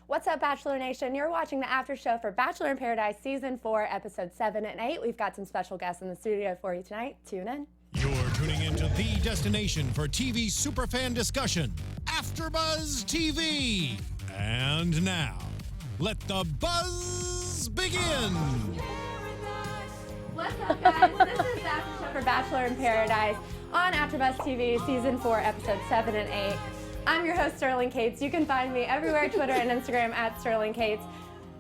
What's up, Bachelor Nation? You're watching the after show for Bachelor in Paradise Season 4, Episodes 7 and 8. We've got some special guests in the studio for you tonight. Tune in. You're tuning into the destination for TV superfan discussion, AFTERBUZZ TV. And now, let the buzz begin. What's up, guys? This is the after show for Bachelor in Paradise on AFTERBUZZ TV Season 4, Episodes 7 and 8. I'm your host, Sterling Cates. You can find me everywhere, Twitter and Instagram at Sterling Cates.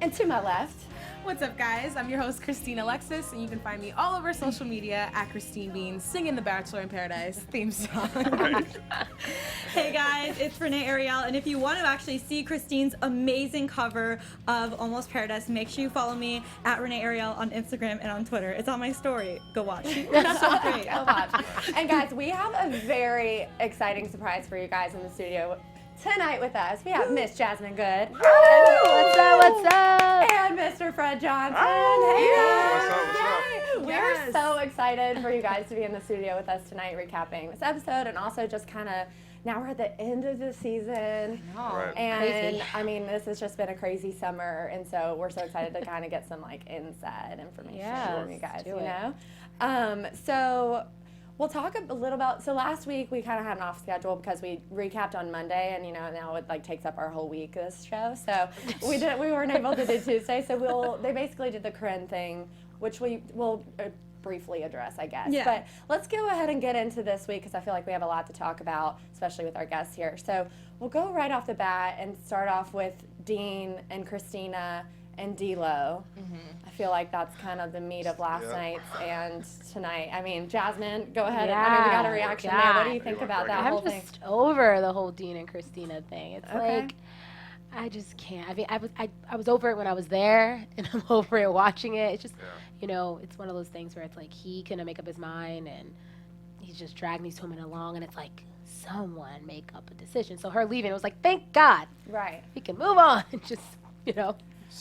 And to my left. What's up, guys? I'm your host, Christine Alexis, and you can find me all over social media at Christine Beans, singing the Bachelor in Paradise theme song. Hey guys, it's Renee Ariel, and if you want to actually see Christine's amazing cover of Almost Paradise, make sure you follow me at Renee Ariel on Instagram and on Twitter. It's on my story. Go watch. It's so great. Go watch. And guys, we have a very exciting surprise for you guys in the studio. Tonight with us, we have Miss Jasmine Goode. What's up? What's up? And Mr. Fred Johnson. Hey, guys. We're so excited for you guys to be in the studio with us tonight, recapping this episode, and also just kind of, now we're at the end of the season. Right. And Crazy. I mean, this has just been a crazy summer, and so we're so excited to kind of get some like inside information from you guys, you know? So we'll talk a little about, so last week we kind of had an off schedule because we recapped on Monday, and you know, now it like takes up our whole week, this show. So we weren't able to do Tuesday, so they basically did the Corinne thing, which we will briefly address, I guess. Yeah. But let's go ahead and get into this week because I feel like we have a lot to talk about, especially with our guests here. So we'll go right off the bat and start off with Dean and Christina and D-Lo. I feel like that's kind of the meat of last night's and tonight. I mean, Jasmine, go ahead. I mean, we got a reaction there. What do you think about that whole thing? I'm just over the whole Dean and Christina thing. It's Okay. like, I just can't. I mean, I was over it when I was there, and I'm over it watching it. It's just, you know, it's one of those things where it's like he couldn't make up his mind, and he's just dragging these women along, and it's like, someone make up a decision. So her leaving, it was like, thank God. Right. We can move on. Just, you know.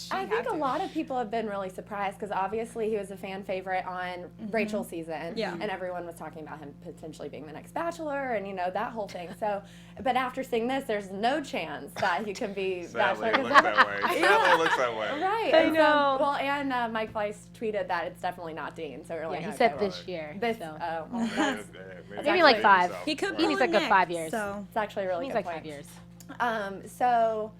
I think a lot of people have been really surprised because obviously he was a fan favorite on Rachel's season. Yeah. And everyone was talking about him potentially being the next Bachelor and, you know, that whole thing. So, but after seeing this, there's no chance that he can be Sadly, Bachelor. it looks that way. Sadly, it looks that way. Right. I And so, know. well, and Mike Weiss tweeted that it's definitely not Dean. So we're like, Yeah, he okay, said well, this year. This, so. well, that's, Maybe like 5. He could He pull needs a like a Nick, 5 years. So it's actually a really He's good like point. 5 years. So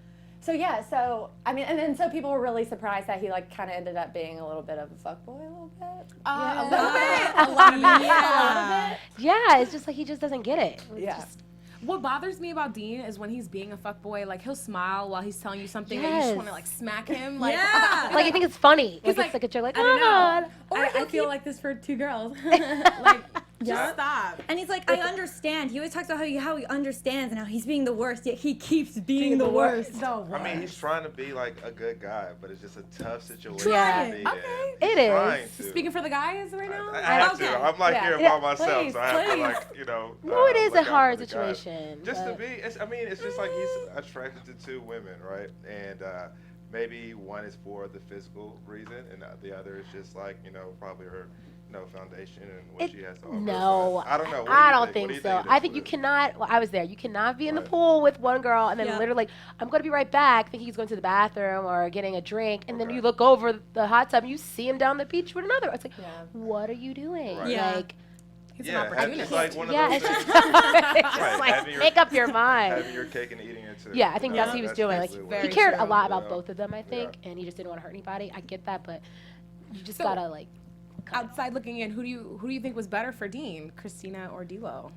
I mean, and then so people were really surprised that he like kind of ended up being a little bit of a fuckboy, a little bit. A little bit. A lot of it. yeah. Yeah, it's just like he just doesn't get it. It's Yeah. just- What bothers me about Dean is when he's being a fuckboy, like he'll smile while he's telling you something and you Yes. just want to like smack him. Like, Yeah. like I think it's funny. He's Like, it's like a joke. Like, I don't know. oh, I feel like this for 2 girls. Like, just stop. And he's like, I understand. He always talks about how he understands and how he's being the worst, yet he keeps being the worst. I mean, he's trying to be like a good guy, but it's just a tough situation Yeah. to be in. Okay. He's It is. trying to. Speaking for the guys right now? I have Okay. to. I'm like Yeah. here Yeah. by myself, Please, so I have to please. like, you know. no, it is look a out hard for the guys. situation. Just to but- be, it's just like he's attracted to 2 women, right? And maybe one is for the physical reason, and the other is just like, you know, probably her, you know, foundation and what she has to offer. No, So, I don't know. What do I you don't What think do you so. it I is? think you What is it? cannot. Well, I was there. You cannot be in the Right. pool with one girl and then Yeah. literally, I'm going to be right back. Thinking he's going to the bathroom or getting a drink, and then Okay. you look over the hot tub and you see him down the beach with another. It's like, Yeah. what are you doing? Right. Yeah. Like, He's Yeah, an opportunist. it's like one of yeah, those it's things. just, it's just Right, like having your- make up your mind. Having your cake and eating it too. Yeah, I think that's what he was doing. Like, basically very he what it cared is. a lot about Yeah. both of them, I think, Yeah. and he just didn't want to hurt anybody. I get that, but you just So- gotta like. Outside looking in, who do you think was better for Dean, Christina or D-Lo?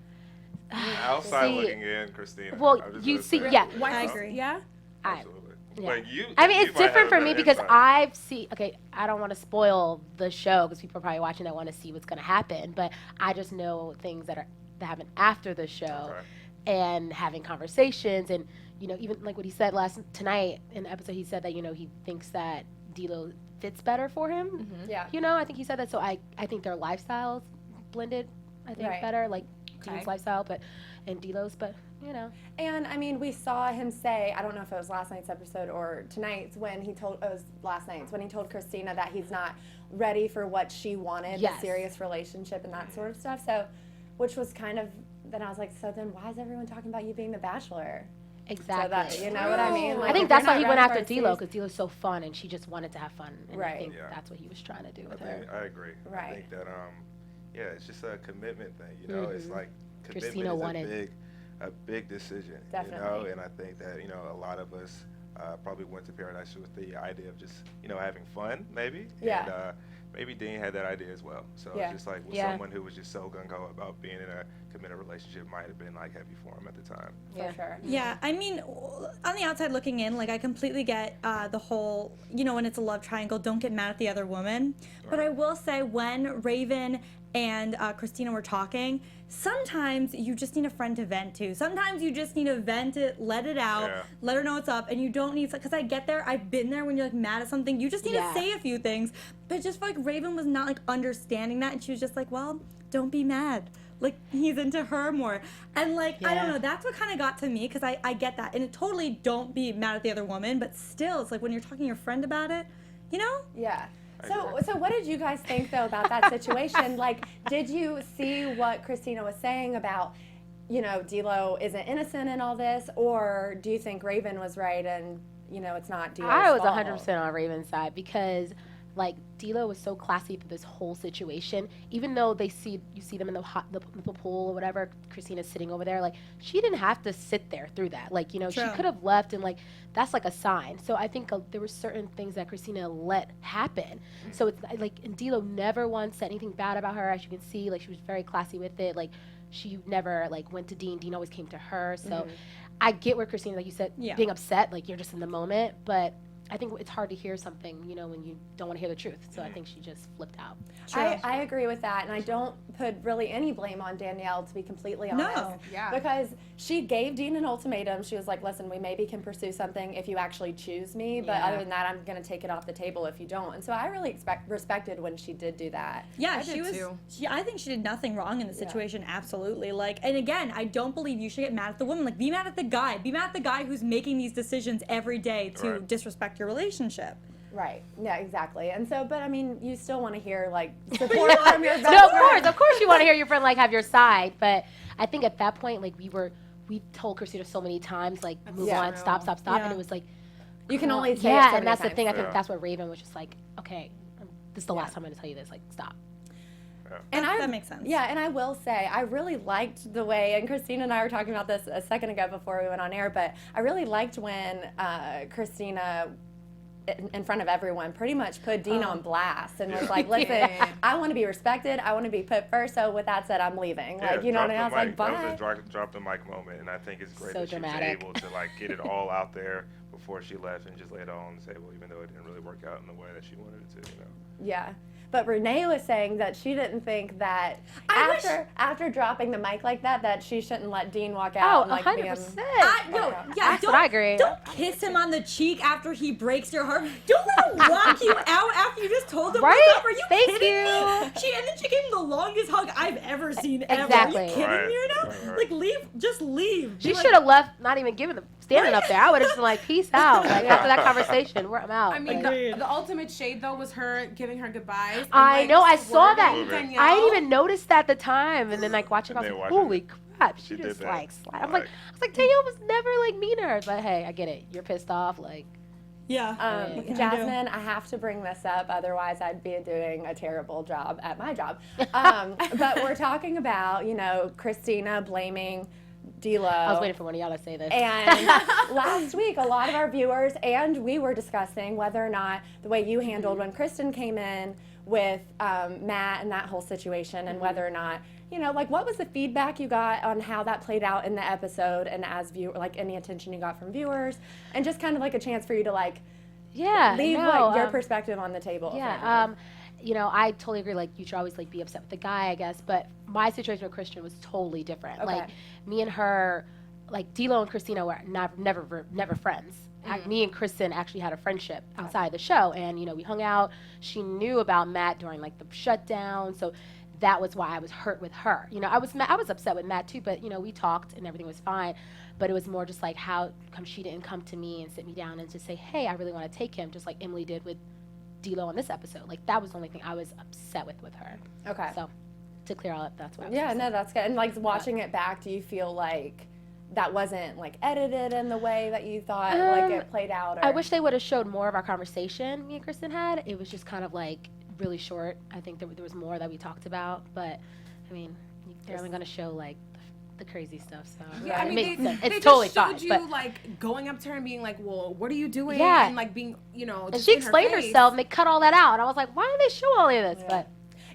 Outside See, looking in, Christina. well, I'm just you gonna see- say. yeah. I agree. Yeah? I, Absolutely. yeah. But you, I mean, you it's might different have for me better because insight. I've seen. Okay, I don't want to spoil the show because people are probably watching that want to see what's going to happen. But I just know things that happen after the show, Okay. and having conversations, and you know, even like what he said tonight in the episode, he said that, you know, he thinks that D-Lo fits better for him. Yeah. You know, I think he said that. So I think their lifestyles blended. I think Right. better, like Okay. Dean's lifestyle, and D-Lo's, but you know. And I mean, we saw him say, I don't know if it was last night's episode or tonight's, when he told, it was last night's, when he told Christina that he's not ready for what she wanted, Yes. a serious relationship and that sort of stuff. So, which was kind of, then I was like, so then why is everyone talking about you being the Bachelor? Exactly. So that, you know what I mean? Like, I think if that's you're why he not went ready after for a D'Lo, because D'Lo's so fun and she just wanted to have fun. And I think that's what he was trying to do with her. I agree. Right. I think that it's just a commitment thing. You know, it's like Christina commitment is wanted a big decision. Definitely. You know, and I think that a lot of us probably went to Paradise with the idea of just having fun, maybe. Yeah. And, maybe Dean had that idea as well. So it's just like someone who was just so gung-ho about being in a committed relationship might have been like heavy for him at the time. For sure. Yeah, I mean, on the outside looking in, like I completely get the whole, when it's a love triangle, don't get mad at the other woman. Right. But I will say when Raven and Christina were talking, sometimes you just need a friend to vent to. Sometimes you just need to vent it, let it out, let her know what's up, and you don't need, because I've been there when you're like mad at something, you just need to say a few things. But just like Raven was not like understanding that, and she was just like, well, don't be mad. Like, he's into her more. And like, I don't know, that's what kind of got to me, because I get that. And it totally don't be mad at the other woman, but still, it's like when you're talking to your friend about it, Yeah. So what did you guys think, though, about that situation? Like, did you see what Christina was saying about, D'Lo isn't innocent in all this, or do you think Raven was right and, it's not D'Lo's I was fault? 100% on Raven's side because, like, D'Lo was so classy through this whole situation. Even though you see them in the pool or whatever, Christina's sitting over there. Like, she didn't have to sit there through that. Like, she could have left, and like that's like a sign. So I think there were certain things that Christina let happen. So it's like, and D'Lo never once said anything bad about her. As you can see, like she was very classy with it. Like she never like went to Dean. Dean always came to her. So I get where Christina, like you said, being upset. Like you're just in the moment, but I think it's hard to hear something, when you don't want to hear the truth. So I think she just flipped out. I agree with that, and I don't put really any blame on Danielle, to be completely honest. No. Yeah. Because she gave Dean an ultimatum. She was like, listen, we maybe can pursue something if you actually choose me, but other than that, I'm going to take it off the table if you don't. And so I really respected when she did do that. Yeah, I think she did nothing wrong in the situation, absolutely. Like, and again, I don't believe you should get mad at the woman. Like, be mad at the guy. Be mad at the guy who's making these decisions every day to disrespect your relationship. Right. Yeah, exactly. And so, but I mean, you still want to hear like support from your best No, friend. of course you want to hear your friend like have your side. But I think at that point, like we told Christina so many times, like move on, stop, and it was like you can only say it so many and that's times. the thing. I think that's what Raven was just like, okay, this is the last time I'm going to tell you this. Like, stop. And that makes sense. Yeah, and I will say, I really liked the way, and Christina and I were talking about this a second ago before we went on air, but I really liked when Christina, in front of everyone, pretty much put Dean on blast and was like, listen, I want to be respected, I want to be put first, so with that said, I'm leaving. Like, you know what I mean? I was like, bye. That was a drop the mic moment, and I think it's great that dramatic. she was able to like get it all out there before she left and just lay it all on the table, even though it didn't really work out in the way that she wanted it to, Yeah. But Renee was saying that she didn't think that after dropping the mic like that she shouldn't let Dean walk out. Oh, and, like, 100%. That's what I agree. Don't kiss him on the cheek after he breaks your heart. Don't let him walk you out after you just told him what's up. Are you kidding me? And then she gave him the longest hug I've ever seen ever. Exactly. Are you kidding me right now? Like, leave. Just leave. She should have left, not even giving them, standing up there. I would have been like, peace out. Like, after that conversation, I'm out. I mean, the ultimate shade, though, was her giving her goodbyes. I know, I saw that. Danielle. I didn't even notice that at the time. And then, like, watching it, I was like, holy crap. She just, did like, that. I was like, Danielle was never, like, mean to her. But, hey, I get it. You're pissed off. Like, Jasmine, I have to bring this up, otherwise I'd be doing a terrible job at my job. But we're talking about, Christina blaming D'Lo. I was waiting for one of y'all to say this. And last week, a lot of our viewers and we were discussing whether or not the way you handled when Kristen came in with Matt and that whole situation, and whether or not, like, what was the feedback you got on how that played out in the episode, and as like any attention you got from viewers, and just kind of like a chance for you to like leave like your perspective on the table. I totally agree. Like, you should always like be upset with the guy, I guess. But my situation with Christian was totally different. Okay. Like, me and her, like D'Lo and Christina were never friends. Me and Kristen actually had a friendship outside the show, and we hung out. She knew about Matt during like the shutdown, so that was why I was hurt with her. I was upset with Matt too, but we talked and everything was fine. But it was more just like, how come she didn't come to me and sit me down and just say, hey, I really want to take him, just like Emily did with D'Lo on this episode. Like, that was the only thing I was upset with her. Okay. So to clear all up, that's what I was no, that's good. And like watching it back, do you feel like that wasn't like edited in the way that you thought like it played out? Or? I wish they would have showed more of our conversation me and Kristen had. It was just kind of like really short. I think there was more that we talked about, but I mean, they're only going to show like the crazy stuff, so yeah, I mean, it's they totally just showed fine. you But like going up to her and being like, "Well, what are you doing?" Yeah. And like being, you know, and just she in her explained face. herself, and they cut all that out. And I was like, why did they show all of this? But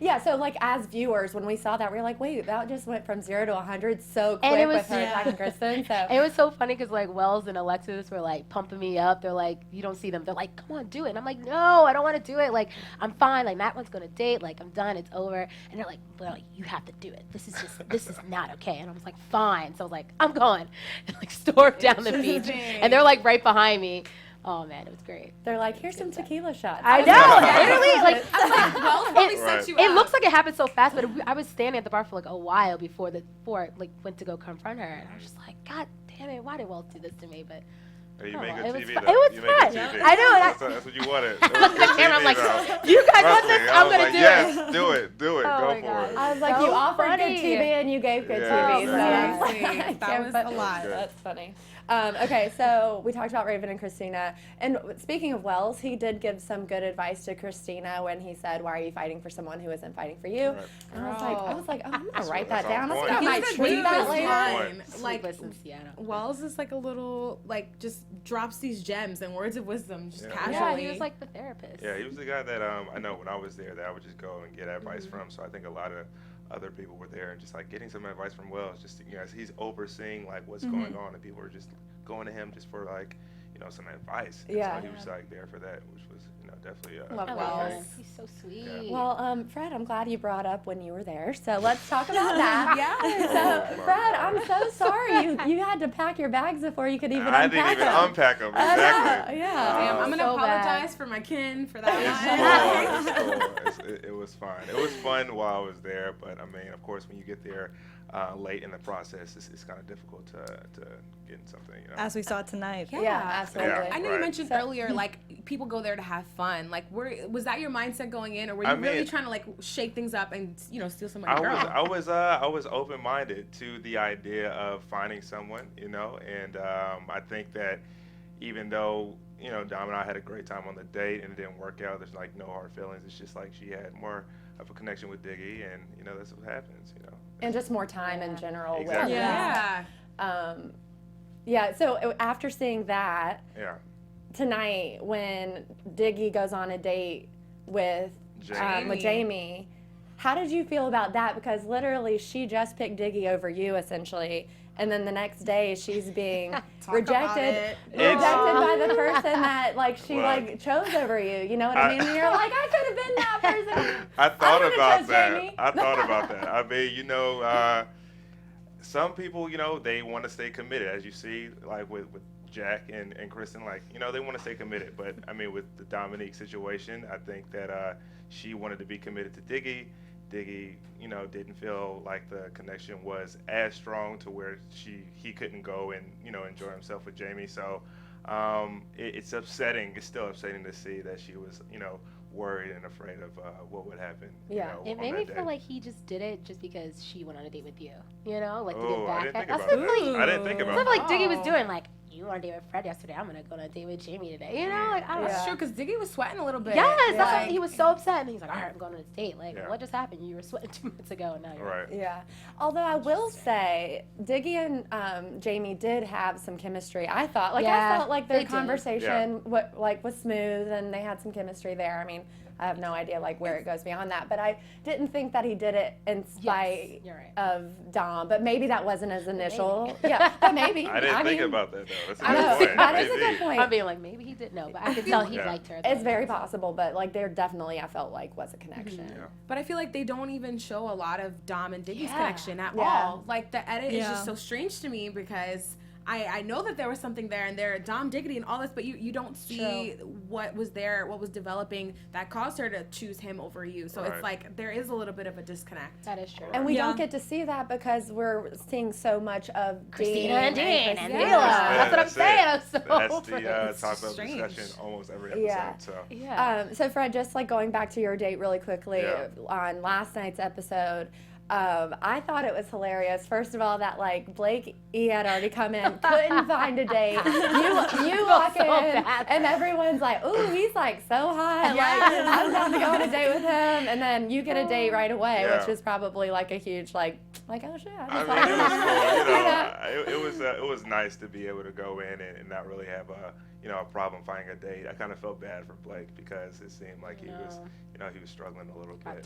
Yeah, so like as viewers, when we saw that, we were like, wait, that just went from 0 to 100 so quick And it was- with her attacking Kristen. So it was so funny because like Wells and Alexis were like pumping me up. They're like, you don't see them. They're like, come on, do it. And I'm like, no, I don't want to do it. Like, I'm fine. Like, Matt one's going to date. Like, I'm done. It's over. And they're like, you have to do it. This is not okay. And I was like, fine. So I was like, I'm going. And like stormed down the beach. And they're like right behind me. Oh man, it was great. they're like, here's some tequila shots. I know, literally, like, Wells probably set you it up. looks like it happened so fast, but I was standing at the bar for like a while before I like went to go confront her, and I was just like, God damn it, why did Wells do this to me? But Hey, you oh, make well, good it was TV, fun. though. It was You make fun. good TV. I know. That's what you wanted. I looked at the camera, I'm like, you guys want this? I'm gonna do it. Yes, do it. Oh Go my for God. it. I was like, So you offered funny. good TV and you gave good Yeah, TV. So I was exactly. like, I That can't was put- a lot. That's funny. Okay, so we talked about Raven and Christina. And speaking of Wells, he did give some good advice to Christina when he said, why are you fighting for someone who isn't fighting for you? Right. And I was like, oh, I'm going to write that That's down. on I point. think I might He was tweet that really later. fine. Like, Sleepless in Seattle. Wells is like a little, like, just drops these gems and words of wisdom just Yeah. casually. Yeah, he was like the therapist. Yeah, he was the guy that I know when I was there that I would just go and get advice from. So I think a lot of other people were there and just like getting some advice from Wells. Just as he's overseeing like what's going on, and people were just going to him just for like some advice. And Yeah. so he was like there for that, which was definitely Love I Wells. love him. He's so sweet. Well, Fred, I'm glad you brought up when you were there. So let's talk about that. Yeah. So, Fred, I'm so sorry you had to pack your bags before you could even I unpack didn't even them. unpack them. I know, Exactly. yeah. Damn, I'm gonna So bad. apologize for my kin for that. It's cool. It was fine. It was fun while I was there, but I mean, of course, when you get there late in the process, it's kind of difficult to get in something. As we saw tonight. Yeah, absolutely. Yeah. I know you Right. mentioned earlier, like, people go there to have fun. Like, was that your mindset going in, or were you I really mean- trying to like shake things up and steal somebody's I girl? was open-minded to the idea of finding someone, and I think that even though Dom and I had a great time on the date and it didn't work out, there's like no hard feelings. It's just like she had more of a connection with Diggy, and that's what happens. And just more time in general. Exactly. With Yeah. Yeah, so after seeing that, Yeah. tonight when Diggy goes on a date with Jamie, how did you feel about that? Because literally she just picked Diggy over you essentially, and then the next day she's being rejected by the person that like she Look. like chose over you. You know what I mean? And you're like, I could have been that person. I thought would've about chose that. Jamie. I thought about that. I mean, some people, they want to stay committed, as you see, like with Jack and Kristen, like, they want to stay committed. But I mean, with the Dominique situation, I think that she wanted to be committed to Diggy. Diggy, didn't feel like the connection was as strong to where he couldn't go and enjoy himself with Jamie. So it's upsetting. It's still upsetting to see that she was worried and afraid of what would happen. Yeah. It on made that me day. feel like he just did it just because she went on a date with you. Like to Oh, get I back didn't at. think about That's what that. like, I didn't think about that's what that. like Diggy was doing. Like, you went on a date with Fred yesterday. I'm gonna go on a date with Jamie today. Like, I don't That's know. true, because Diggy was sweating a little bit. Yes, that's Like, what, he was so upset, and he's like, "All right, I'm going on this date. Like, Yeah. what just happened? You were sweating 2 minutes ago, and now you're Right. Yeah. Although I will say, Diggy and Jamie did have some chemistry. I thought, I Yeah, felt like they their did. conversation was smooth, and they had some chemistry there. I mean, I have no idea like where it goes beyond that, but I didn't think that he did it in spite you're right. of Dom. But maybe that wasn't his initial. Yeah, but maybe. I didn't think mean, about that though. That's a I good know point. that is a Maybe. good point. I'm being like, maybe he didn't know, but I could tell he Yeah. liked her. It's very possible, but like there definitely I felt like was a connection. Yeah. But I feel like they don't even show a lot of Dom and Diggy's Yeah. connection at Yeah. all. Like, the edit is Yeah. just so strange to me because I know that there was something there and they're Dom Diggity and all this, but you don't see what was there, what was developing that caused her to choose him over you. So Right. it's like there is a little bit of a disconnect. That is true. And we Yeah. don't get to see that because we're seeing so much of Christina and Dean and Christina. Mila. That's what I'm That's saying. it. I'm so That's over it. the It's topic of strange. discussion almost every episode. Yeah. So Yeah. So Fred, just like going back to your date really quickly Yeah. on last night's episode, I thought it was hilarious. First of all, that like Blake, he had already come in, couldn't find a date. You walk in, and everyone's like, "Ooh, he's like so hot. Like I'm down to go on a date with him." And then you get a date right away, which was probably like a huge like oh shit. I mean, it was cool. It was nice to be able to go in and not really have a problem finding a date. I kind of felt bad for Blake because it seemed like he was struggling a little bit.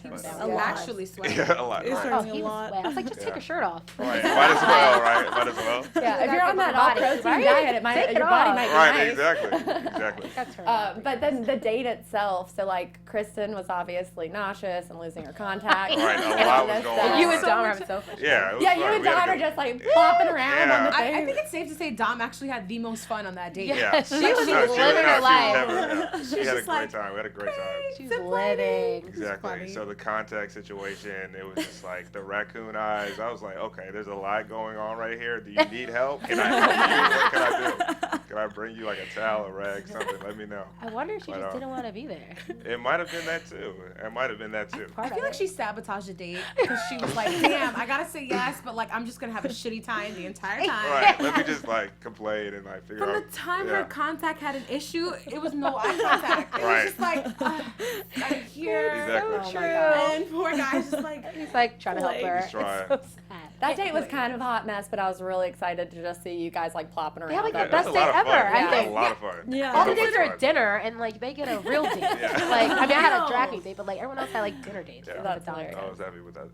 Actually sweating. Yeah, a lot. He was Right. sweating a lot. I was like, just take a shirt off. Right. Might as well, right? Might as well. Yeah, if you're on that all-protein diet, it might your body might be right, nice. Exactly. That's her. But then the date itself, so like Kristen was obviously nauseous and losing her contact. Right, a lot was going on. You and Dom are having so much. Yeah, Yeah, you and Dom are just like flopping around on the thing. I think it's safe to say Dom actually had the most fun on that date. Yeah. She was living her life. She had a great time. We had a great time. She was living. Exactly. So the contact situation, it was just like the raccoon eyes. I was like, okay, there's a lot going on right here. Do you need help? Can I help you? What can I do? Can I bring you like a towel, a rag, something? Let me know. I wonder if she just didn't want to be there. It might have been that too. I feel like she sabotaged the date because she was like, damn, I gotta say yes, but like I'm just gonna have a shitty time the entire time. Right. Let me just like complain and like figure out. From the time her contact had an issue, it was no eye contact. It was just like, I'm here. Exactly. Oh my God. And poor guy's just like, He's like trying to help her. He's trying. It's so sad. That date was kind of a hot mess, but I was really excited to just see you guys like plopping around. Yeah, like Yeah, the best it was a date lot of ever. fun. I It was think. a lot of fun. Yeah. All the So much dates are fun. at dinner, and like they get a real date. Yeah. Like I mean, I had a drag me date, but like everyone else had like dinner dates. Yeah. That's That's hilarious. I was happy with that.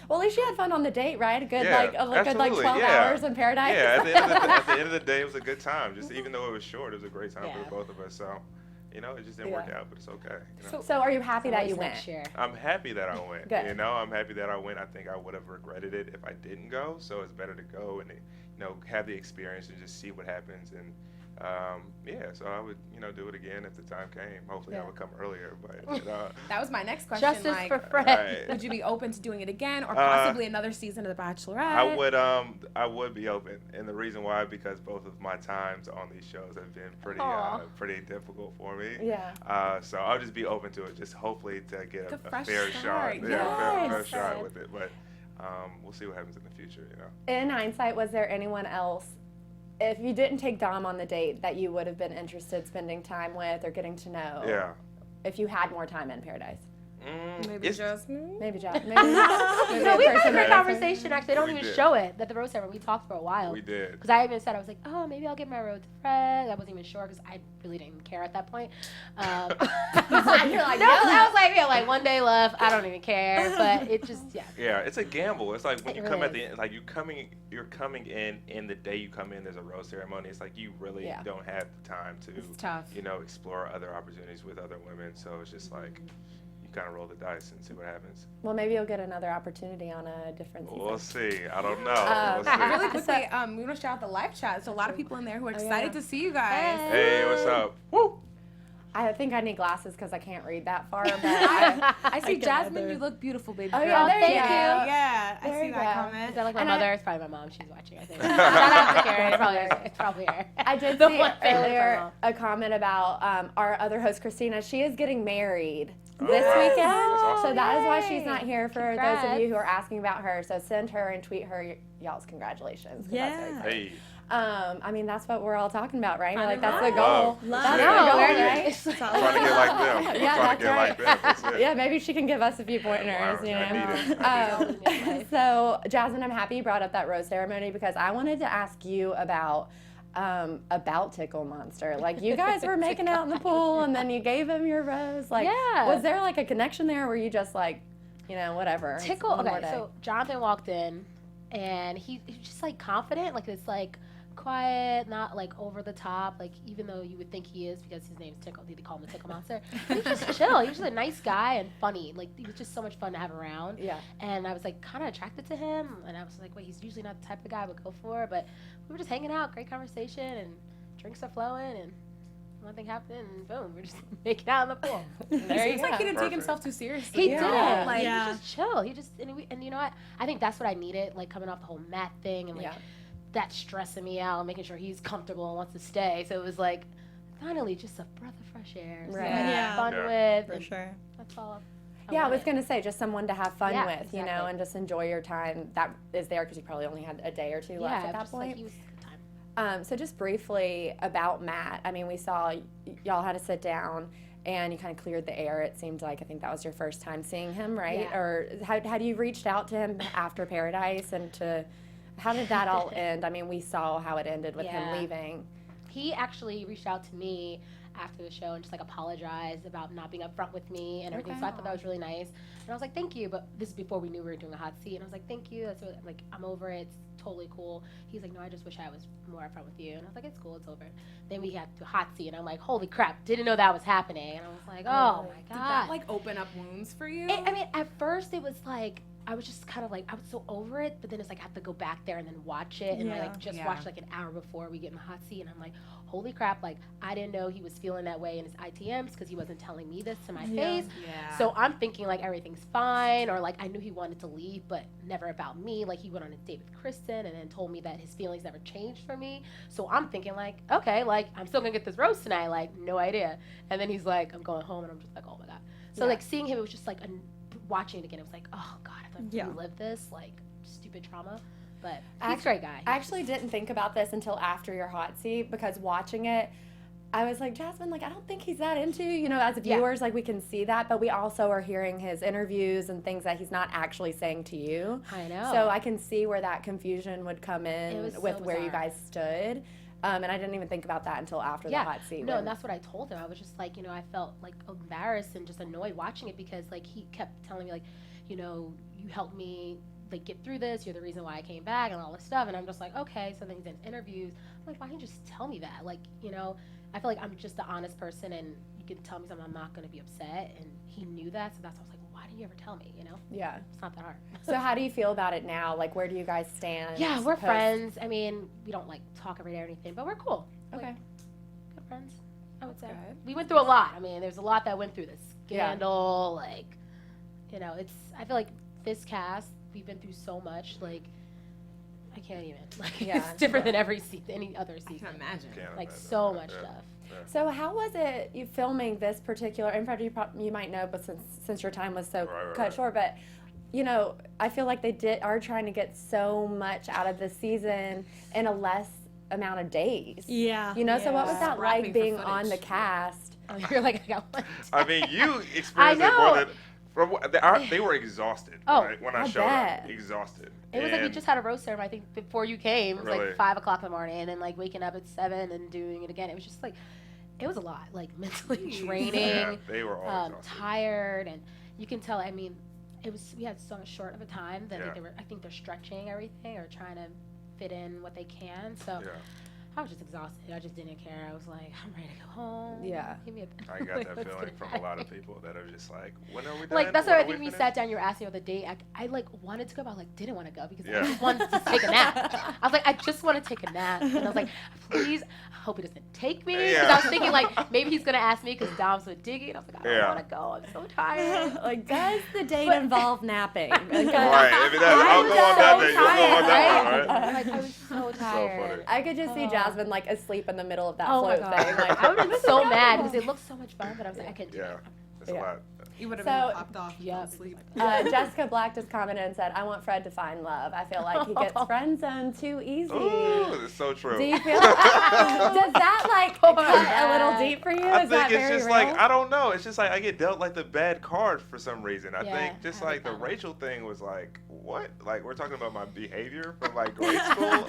Well, at least you had fun on the date, right? A good Yeah, like good like absolutely, 12 yeah. hours in paradise. Yeah, at the end of the day, it was a good time. Just even though it was short, it was a great time for both of us. So, it just didn't work out, but it's okay. So are you happy that you went? next year. I'm happy that I went. Good. I'm happy that I went. I think I would have regretted it if I didn't go. So it's better to go and have the experience and just see what happens. And so I would do it again if the time came. Hopefully I would come earlier, but that was my next question. Justice like, for Fred. Right. would you be open to doing it again or possibly another season of The Bachelorette? I would be open, and the reason why because both of my times on these shows have been pretty difficult for me. Yeah. So I'll just be open to it, just hopefully to get a fresh fair start. shot. Yes. Fair shot with it, but we'll see what happens in the future. In hindsight, was there anyone else, if you didn't take Dom on the date, that you would have been interested spending time with or getting to know? Yeah. If you had more time in paradise. Maybe Jasmine. Maybe Jasmine. Maybe No, a we had a person great that- conversation. Actually, they don't We even did. show it at the rose ceremony. We talked for a while. We did. Because I even said, I was like, oh, maybe I'll give my rose to Fred. I wasn't even sure because I really didn't care at that point. You're like, I was like, like 1 day left. I don't even care. But it just, Yeah, it's a gamble. It's like when you It come really at the end, like you're coming in the day you come in. There's a rose ceremony. It's like you really don't have the time to, It's tough. Explore other opportunities with other women. So it's just like you kind of roll the dice and see what happens. Well, maybe you'll get another opportunity on a different season. We'll see. I don't know. We'll see. Really quickly, we want to shout out the live chat. So a lot of people in there who are excited to see you guys. Hey, what's up? Woo! I think I need glasses because I can't read that far. But I see can Jasmine, either. you look beautiful, baby. Oh, girl. yeah, there thank you you. go. Yeah, I There see you that go. comment. Is that like my And mother? It's probably my mom. She's watching, I think. Shout out to Karen. It's probably her. I did The see one thing that's earlier wrong. a comment about our other host, Christina. She is getting married Oh, this wow. weekend. That's awesome. So that is why Yay. she's not here for those Congrats. of you who are asking about her. So send her and tweet her y'all's congratulations. 'Cause that's very Yeah. exciting. Hey. I mean, that's what we're all talking about, right? Finding Like, that's the love. goal. Love. That's Yeah. the goal, No, right? it's like- Trying to get like them. Yeah, Trying that's to get like them. That's it. Yeah, maybe she can give us a few pointers, Wow, you I know. need it. I need it. So, Jasmine, I'm happy you brought up that rose ceremony because I wanted to ask you about Tickle Monster. Like, you guys were making out in the pool, and then you gave him your rose. Like, Yeah. was there like a connection there? Or were you just like, whatever? it's Tickle. one more Okay, day? so Jonathan walked in, and he's just like confident, like it's like quiet, not like over the top, like even though you would think he is because his name's Tickle, they call him the Tickle Monster. He's just chill. He was just a nice guy and funny. Like he was just so much fun to have around. Yeah. And I was like kind of attracted to him, and I was like, wait, he's usually not the type of guy I would go for, but we were just hanging out, great conversation, and drinks are flowing, and nothing happened, and boom, we're just making out in the pool. There you Seems like go. he didn't take Perfect. himself too seriously. He Yeah. didn't. Like, Yeah. he was just chill. He just, and you know what? I think that's what I needed, like, coming off the whole mat thing and, like, Yeah. that stressing me out and making sure he's comfortable and wants to stay. So it was, like, finally just a breath of fresh air. Right. somebody to have Yeah. fun Yeah. with. For and sure. That's all. Yeah, I was going to say, just someone to have fun with, exactly. you know, and just enjoy your time that is there, because you probably only had a day or two left at that just, point. Like, he was a good time. So just briefly about Matt, I mean, we saw y'all had to sit down and you kind of cleared the air, it seemed like. I think that was your first time seeing him, right? Yeah. Or had you reached out to him after Paradise, and how did that all end? I mean, we saw how it ended with him leaving. He actually reached out to me after the show and just like apologized about not being upfront with me and everything. So I thought that was really nice. And I was like, thank you. But this is before we knew we were doing a hot seat. And I was like, thank you. That's really, like, I'm over it. It's totally cool. He's like, no, I just wish I was more upfront with you. And I was like, it's cool. It's over. Then we got to hot seat, and I'm like, holy crap, didn't know that was happening. And I was like, oh my god. Did that like open up wounds for you? I mean, at first it was like, I was just kind of like, I was so over it, but then it's like I have to go back there and then watch it, and I like just watched like an hour before we get in the hot seat, and I'm like, holy crap, like I didn't know he was feeling that way in his ITMs because he wasn't telling me this to my face. Yeah. So I'm thinking like everything's fine, or like I knew he wanted to leave, but never about me. Like he went on a date with Kristen and then told me that his feelings never changed for me. So I'm thinking like, okay, like I'm still gonna get this roast tonight, like no idea. And then he's like, I'm going home, and I'm just like, oh my god. So like seeing him, it was just like watching it again, it was like, oh god, I thought you lived this, like stupid trauma. But he's a great guy. I actually didn't think about this until after your hot seat, because watching it, I was like, Jasmine, like I don't think he's that into, you know, as viewers, like we can see that, but we also are hearing his interviews and things that he's not actually saying to you. I know. So I can see where that confusion would come in with so where you bizarre. guys stood. And I didn't even think about that until after the hot seat. No, and that's what I told him. I was just like, you know, I felt like embarrassed and just annoyed watching it, because like he kept telling me like, you know, you helped me like get through this, you're the reason why I came back and all this stuff. And I'm just like, okay. So then he's in interviews, I'm like, why didn't you just tell me that? Like, you know, I feel like I'm just an honest person, and you can tell me something, I'm not going to be upset. And he knew that, so that's why I was like, why didn't you ever tell me, you know? Yeah. It's not that hard. So how do you feel about it now? Like, where do you guys stand? Yeah, we're friends. I mean, we don't like talk every day or anything, but we're cool. Okay. Like, good friends, I would say. Good. We went through a lot. I mean, there's a lot that went through this scandal. Like, you know, I feel like this cast, we've been through so much. Like, I can't even. Like, it's different than any other season. I can imagine. Like, so much stuff. So how was it you filming this particular? In fact, you might know, but since your time was so cut short, but you know, I feel like are trying to get so much out of the season in a less amount of days. Yeah. You know, so what was that Scrapping like for being footage. on the cast? Oh, you're like, I got one. I mean, you experienced it more than they were exhausted. Oh, right, when I I showed bet. up, exhausted. It was like we just had a roast ceremony, I think, before you came. It was Really? like 5 o'clock in the morning, and then like waking up at 7 and doing it again. It was just like, it was a lot, like mentally draining. Yeah, they were all exhausted. Tired, and you can tell. I mean, we had so short of a time that Yeah. I think they're stretching everything or trying to fit in what they can. So Yeah. I was just exhausted. I just didn't care. I was like, I'm ready to go home. Yeah. Give me a I got that let's feeling get from out a lot of of here. people that are just like, when are we done? Like, that's When why I are think we finished? sat down, you were asking me the date. I like wanted to go, but I like didn't want to go because Yeah. I just wanted to take a nap. I was like, I just want to take a nap. And I was like, please, I hope he doesn't take me. Because Yeah. I was thinking like maybe he's gonna ask me because Dom's so diggy. And I was like, I don't Yeah. want to go. I'm so tired. Like, does the date involve napping? Right, if it does, I'll go on that day. You'll go on that one, right? Like, I was so tired. funny. I could just see Jasmine like asleep in the middle of that Oh my float god. thing. Like, I would have been so mad because it looked so much fun, but I was like, I couldn't do Yeah, it. it's a Yeah. lot. You would have So- been popped off. Yep. Sleep. Jessica Black just commented and said, I want Fred to find love. I feel like he gets friend zoned too easy. Ooh, it's so true. Do you feel does that like cut a little deep for you? I Is that think it's very just real? like, I don't know. It's just like I get dealt like the bad card for some reason. I Yeah, think just I like the understand that. Rachel thing was like, what? Like we're talking about my behavior from like grade school,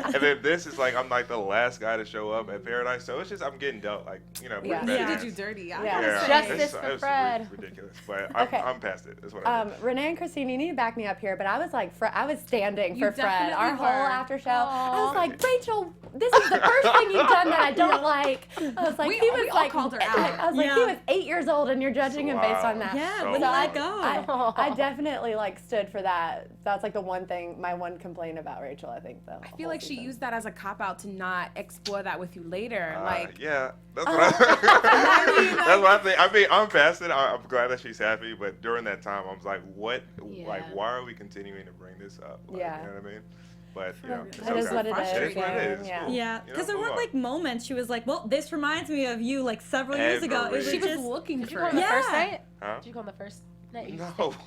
and then this is like I'm like the last guy to show up at Paradise. So it's just I'm getting dealt like Yeah. pretty He bad did hands. you dirty. I Yeah. gotta say. Justice it's, for it's Fred. ridiculous, but Okay. I'm past it. That's what I mean. Renee and Christine, you need to back me up here, but I was like, I was standing You for Fred. Our definitely whole were. after show, I was like, Rachel, this is the first thing you've done that I don't like. I was like, We he was all like, called her out. I was like, he Yeah. was 8 years old, and you're judging him based on that. Yeah, So wouldn't wild. let go. I definitely like stood for that. That's like the one thing, my one complaint about Rachel. I think though. I feel like she used that as a cop out to not explore that with you later. Like, Yeah, that's what that's what I think. I mean, I'm past it. I'm glad that she's happy, but during that time, I was like, what? Yeah. Like, why are we continuing to bring this up? Like, Yeah. You know what I mean? But, you know, it's It is okay. what it is. It is what it is. It's Yeah. cool. Yeah, You know, because there move weren't on. like moments. She was like, "Well, this reminds me of you," like several years ago. It was She she was just looking Did you for go on it. the first Yeah. night? Huh? Did you go on the first? No.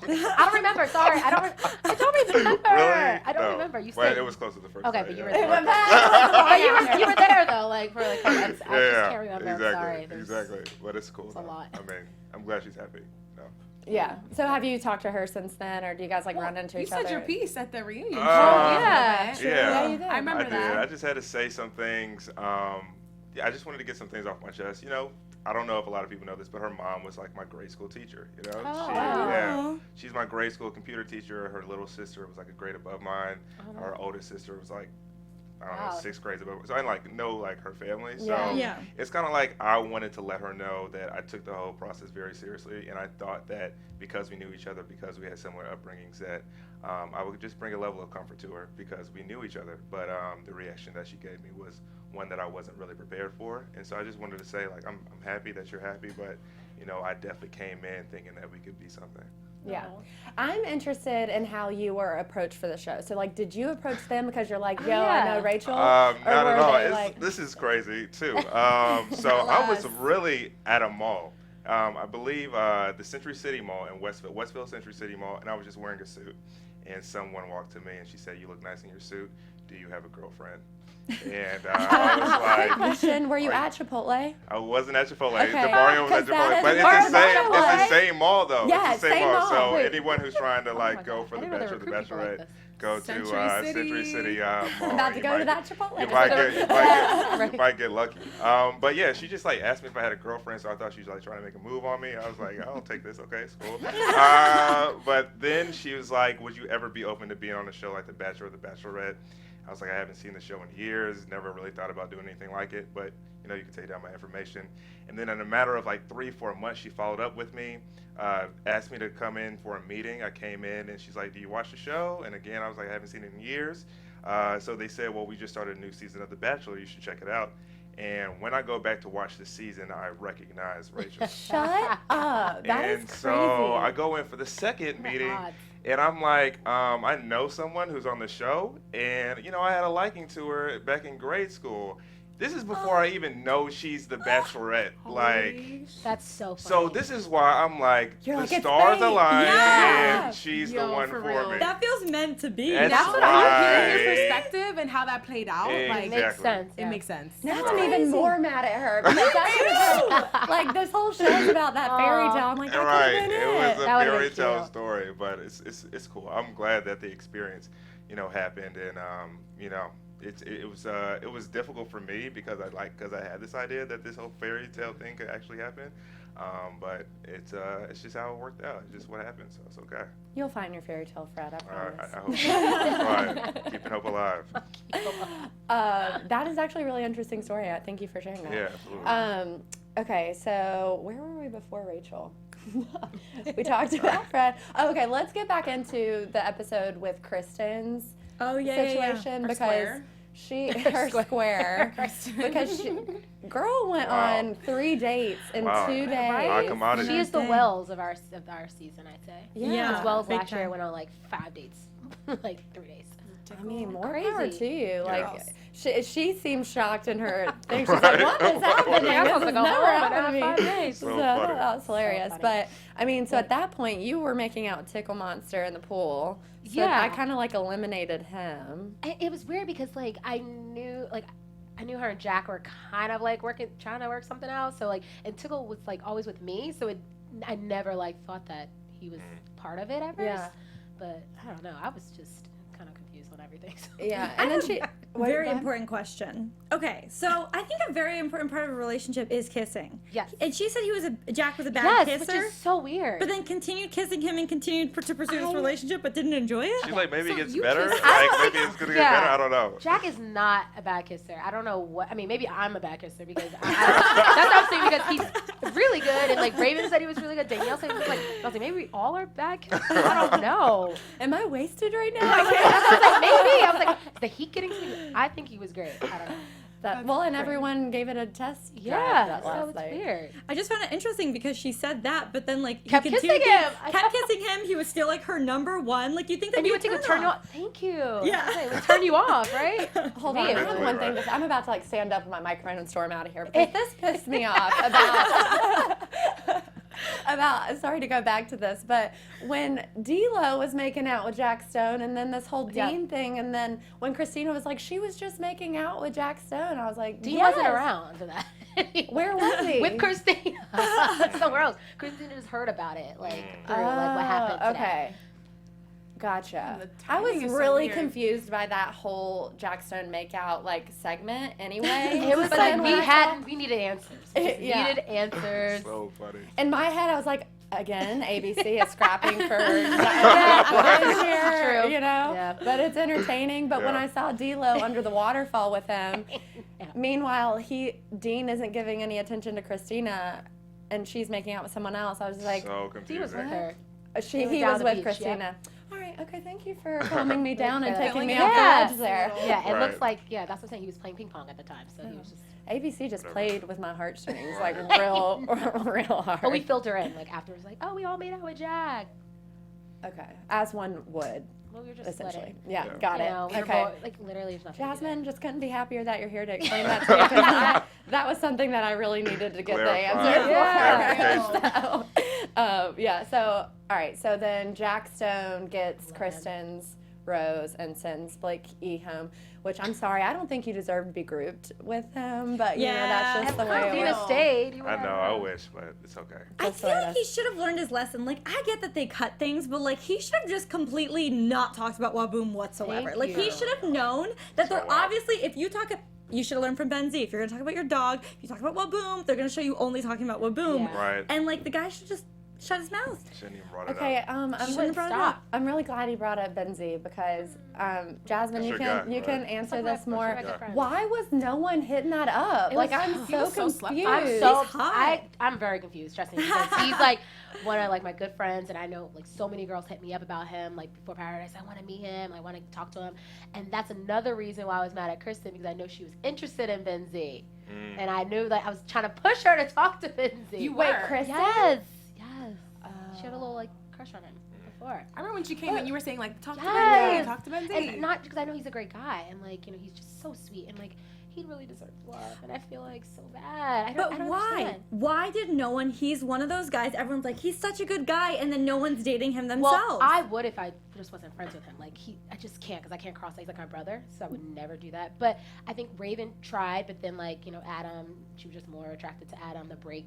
I don't remember. Sorry, I don't remember. Really? I don't remember. You Well, said it was close to the first. okay, night, but you yeah. were there. But you were there though, like for like. I just can't remember. Exactly. I'm sorry. Exactly. But it's cool. It's a lot. I mean, I'm glad she's happy. No. Yeah. So have you talked to her since then, or do you guys like run into each other? You said your piece at the reunion. Yeah. Sure. Yeah. You did. I remember I did. that. I just had to say some things. I just wanted to get some things off my chest. You know, I don't know if a lot of people know this, but her mom was like my grade school teacher. You know, wow. she's my grade school computer teacher. Her little sister was like a grade above mine. Her oldest sister was like, I don't know, 6 grades above. So I like know like her family. So it's kind of like I wanted to let her know that I took the whole process very seriously, and I thought that because we knew each other, because we had similar upbringings, that I would just bring a level of comfort to her because we knew each other. But the reaction that she gave me was one that I wasn't really prepared for, and so I just wanted to say like I'm happy that you're happy, but you know I definitely came in thinking that we could be something. Yeah. I'm interested in how you were approached for the show. So, like, did you approach them because you're like, yo, I know Rachel? Not at all. Like... This is crazy, too. So I was really at a mall. I believe the Century City Mall in Westville Century City Mall, and I was just wearing a suit. And someone walked to me and she said, "You look nice in your suit. Do you have a girlfriend?" And I was like, question, were you at Chipotle? I wasn't at Chipotle. Okay. Demario was at 'Cause that Chipotle. is But part it's of the same. Bachelorette. It's the same mall though. Yeah, it's the same mall. So Wait. anyone who's trying to like go God. for I the didn't know Bachelor, they the recruit people like Bachelorette, this. go to Century City Mall. About to You go might to that Chipotle. you might get lucky. But yeah, she just like asked me if I had a girlfriend, so I thought she was like trying to make a move on me. I was like, I'll take this. Okay, it's cool. But then she was like, "Would you ever be open to being on a show like The Bachelor or The Bachelorette?" I was like, I haven't seen the show in years, never really thought about doing anything like it, but you know, you can take down my information. And then in a matter of like 3-4 months, she followed up with me, asked me to come in for a meeting. I came in and she's like, "Do you watch the show?" And again, I was like, I haven't seen it in years. So they said, "Well, we just started a new season of The Bachelor, you should check it out." And when I go back to watch the season, I recognize Rachel. Shut up. That is crazy. So I go in for the second meeting. And I'm like, I know someone who's on the show, and you know, I had a liking to her back in grade school. This is before I even know she's the Bachelorette. Like, that's so funny. So this is why I'm like, You're the like, it's stars fate. aligned, Yeah. and she's the one for me. That feels meant to be. That's Now that I'm hearing your right. perspective and how that played out, like It makes sense. it makes sense. Now I'm even more mad at her because that's like this whole show's about that fairy tale. I'm like, that Right, could have been it was a That would've fairy been tale cute. story, but it's cool. I'm glad that the experience, you know, happened, and you know, it was difficult for me because I had this idea that this whole fairy tale thing could actually happen, but it's just how it worked out. It's just what happened, so it's okay. You'll find your fairy tale, Fred. I promise. I hope so. Right. Keeping hope alive. That is actually a really interesting story. Thank you for sharing that. Yeah, absolutely. Okay, so where were we before Rachel? We talked about Fred. Oh, okay, let's get back into the episode with Kristen's situation Her because square. her square because girl went on 3 dates in 2 days. Right. Commodity. She is the Wells of our season, I'd say. Yeah. As well as big last year, I time. went on like 5 dates, like 3 days. I mean, more Crazy. power to you. Like, Yes. she seems shocked in her thing. She's like, what is happening? I was This like, is oh, never but happened to not me. 5 days. So So funny. that was hilarious. funny. But, I mean, so at that point, you were making out Tickle Monster in the pool. So Yeah. I kind of, like, eliminated him. It was weird because like I knew her and Jack were kind of like trying to work something out. So like, and Tickle was like always with me. So I never like thought that he was part of it at first. Yeah. But I don't know. I was just kind of confused on everything. So. Yeah. And then she... Wait, Very go ahead. important question. Okay, so I think a very important part of a relationship is kissing. Yes. And she said Jack was a bad Yes, kisser, which is so weird. but then continued kissing him and continued to pursue this relationship, but didn't enjoy it. She's like, maybe it gets you better. kissed- Like maybe it's gonna get Yeah. better. I don't know. Jack is not a bad kisser. I don't know what. I mean, maybe I'm a bad kisser because that's what I'm saying because he's really good. And like Raven said he was really good. Danielle said he was like. I was like, maybe we all are bad kissers. I don't know. Am I wasted right now? I was like, maybe. I was like, is the heat getting to me? I think he was great. I don't know. Well, and everyone gave it a test drive Yeah, that so last it's night. weird. I just found it interesting because she said that, but then like Kept he kissing continued him. kept kissing him. He was still like her number one. Like you think that And you would think it would turn you off. Thank you. Yeah. It would turn you off, right? Hold Me, on, it I was have really one thing right. to say. I'm about to like stand up with my microphone and storm out of here because this pissed me off about about, sorry to go back to this, but when D-Lo was making out with Jack Stone and then this whole Dean thing, and then when Christina was like, she was just making out with Jack Stone, I was like, Dean wasn't around for that. Where was he? With Christina. Somewhere else. Christina just heard about it, like, through, like, what happened today. Okay. Gotcha. The I was timing is so really weird. confused by that whole Jack Stone makeout like segment anyway. It was But like then we needed answers. We just needed answers. So funny. in my head, I was like, again, ABC is scrapping for True. you know? Yeah. But it's entertaining. But when Yeah. I saw D-Lo under the waterfall with him, Yeah. meanwhile, Dean isn't giving any attention to Christina, and she's making out with someone else. I was just like, So He was confusing. with her. he down was the with beach, Christina. All right, okay, thank you for calming me down and good. taking me Yeah. off the edge there. Yeah, it Right. looks like, yeah, that's what I'm saying. He was playing ping pong at the time, so he was just. ABC just Whatever. played with my heartstrings, like real hard. But we filter in, like, afterwards, like, oh, we all made out with Jack. Okay, as one would, Well, we were just essentially. splitting. Yeah, Yeah. got You it. know, we were Okay. both, like, literally, there's nothing. to do Jasmine, there. just couldn't be happier that you're here to explain that to me, because that was something that I really needed to get the Clarify. answer Clarification. for. So, all right, so then Jack Stone gets Kristen's rose and sends Blake E home, which I'm sorry, I don't think you deserve to be grouped with him, but you know, that's just the way it Christina was. stayed. I know, I wish, but it's okay. I That's feel what it like he should have learned his lesson. Like, I get that they cut things, but like he should have just completely not talked about Waboom whatsoever. Thank Like he you. should have known that they're So loud. obviously, if you talk, you should have learned from Ben Z. If you're gonna talk about your dog, if you talk about Waboom, they're gonna show you only talking about Waboom. Yeah. Right. And like the guy should just shut his mouth. Shouldn't even brought it Okay, up. I'm She really wouldn't stop. I'm really glad he brought up Benzie because Jasmine, That's you your can guy, you can right? answer That's this my more. good friend. Why was no one hitting that up? It Like was- I'm he so was so slept confused. on. I'm so He's hot. I'm very confused, trust me, because he's like one of like my good friends, and I know like so many girls hit me up about him like before Paradise. I want to meet him, I want to talk to him, and that's another reason why I was mad at Kristen, because I know she was interested in Ben Z, and I knew that I was trying to push her to talk to Ben Z. You Wait, were. Kristen? Yes, she had a little like crush on him before. I remember when she came in, you were saying like, talk to Yes. Benzie, talk to Benzie. And not because I know he's a great guy, and like you know he's just so sweet, and like he really deserves love, and I feel like so bad. I But don't why? understand. Why did no one? He's one of those guys. Everyone's like, he's such a good guy, and then no one's dating him themselves. Well, I would if I just wasn't friends with him. Like I just can't, because I can't cross. He's like my brother, so I would never do that. But I think Raven tried, but then like you know Adam, she was just more attracted to Adam. The break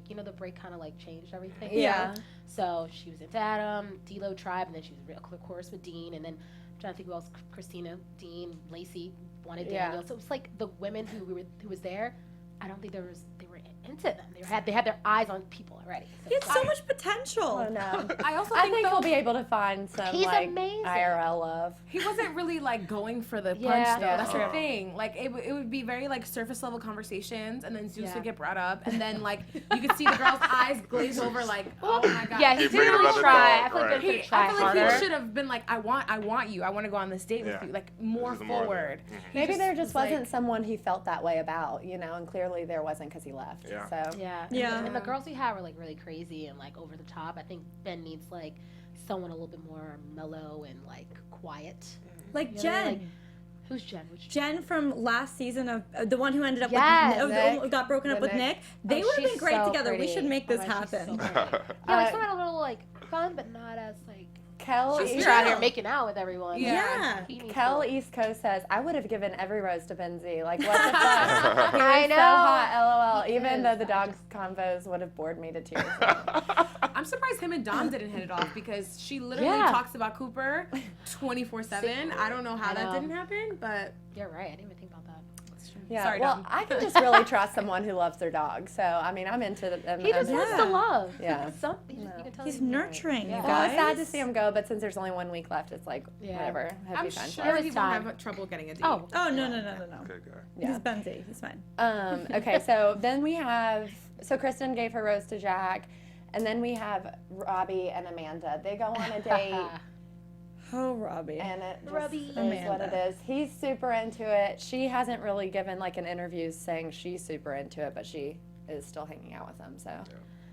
kind of like changed everything. Yeah. So she was into Adam. D-Lo tried, and then she was real of course with Dean, and then I'm trying to think who else. Christina, Dean, Lacey wanted Daniel. So it was like the women who was there. I don't think they were into them. They had their eyes on people already. he had so much potential. Oh no. I also I think think though, he'll be able to find some He's like amazing. IRL love. he wasn't really like going for the punch Yeah. though. Yeah. That's the thing. Like it would be very like surface level conversations, and then Zeus Yeah. would get brought up, and then like you could see the girl's eyes glaze over, like, oh my god. Yeah, he He didn't bring really another try. dog, I feel like right. Ben could He, have tried I feel like harder. he should have been like, I want you. I want to go on this date Yeah. with you. Like more This is more forward. there. He Maybe there was just wasn't like- someone he felt that way about, you know, and clearly there wasn't because he left. Yeah. So Yeah. Yeah. And the girls we had were like really crazy and like over the top. I think Ben needs like someone a little bit more mellow and like quiet. Like You know, Jen. like, who's Jen? Which Jen from last season of the one who ended up Yes, with Nick. got broken up With with Nick. Nick. They Oh, would have she's been great so together. We pretty. should make Oh this my God, she's happen. so pretty. Yeah, like someone a little like fun, but not as like Kel she's East, out here making out with everyone. Yeah. He needs Kel to- East Coast says, I would have given every rose to Benzie. Like, what the fuck? He was I know. so hot, LOL. He Even is. though the dog convos would have bored me to tears. I'm surprised him and Dom didn't hit it off, because she literally Yeah. talks about Cooper 24/7. I don't know how I that know. didn't happen, but You're right. I didn't even think about that. Yeah, Sorry, well, Dom. I can just really trust someone who loves their dog. So, I mean, I'm into them. He just wants to love. Yeah. You can tell He's he's married. nurturing, you Yeah. Well, it's sad to guys. see him go, but since there's only 1 week left, it's like, Yeah. whatever. Hope I'm he finds sure love. It he was won't time. have trouble getting a date. Oh. Oh no. Good guy. Yeah. He's Benzie. He's fine. Okay, so then we have, so Kristen gave her rose to Jack, and then we have Robbie and Amanda. They go on a date, Oh, Robbie. and it just Robbie. is what Amanda. it is. He's super into it. She hasn't really given like an interview saying she's super into it, but she is still hanging out with him. So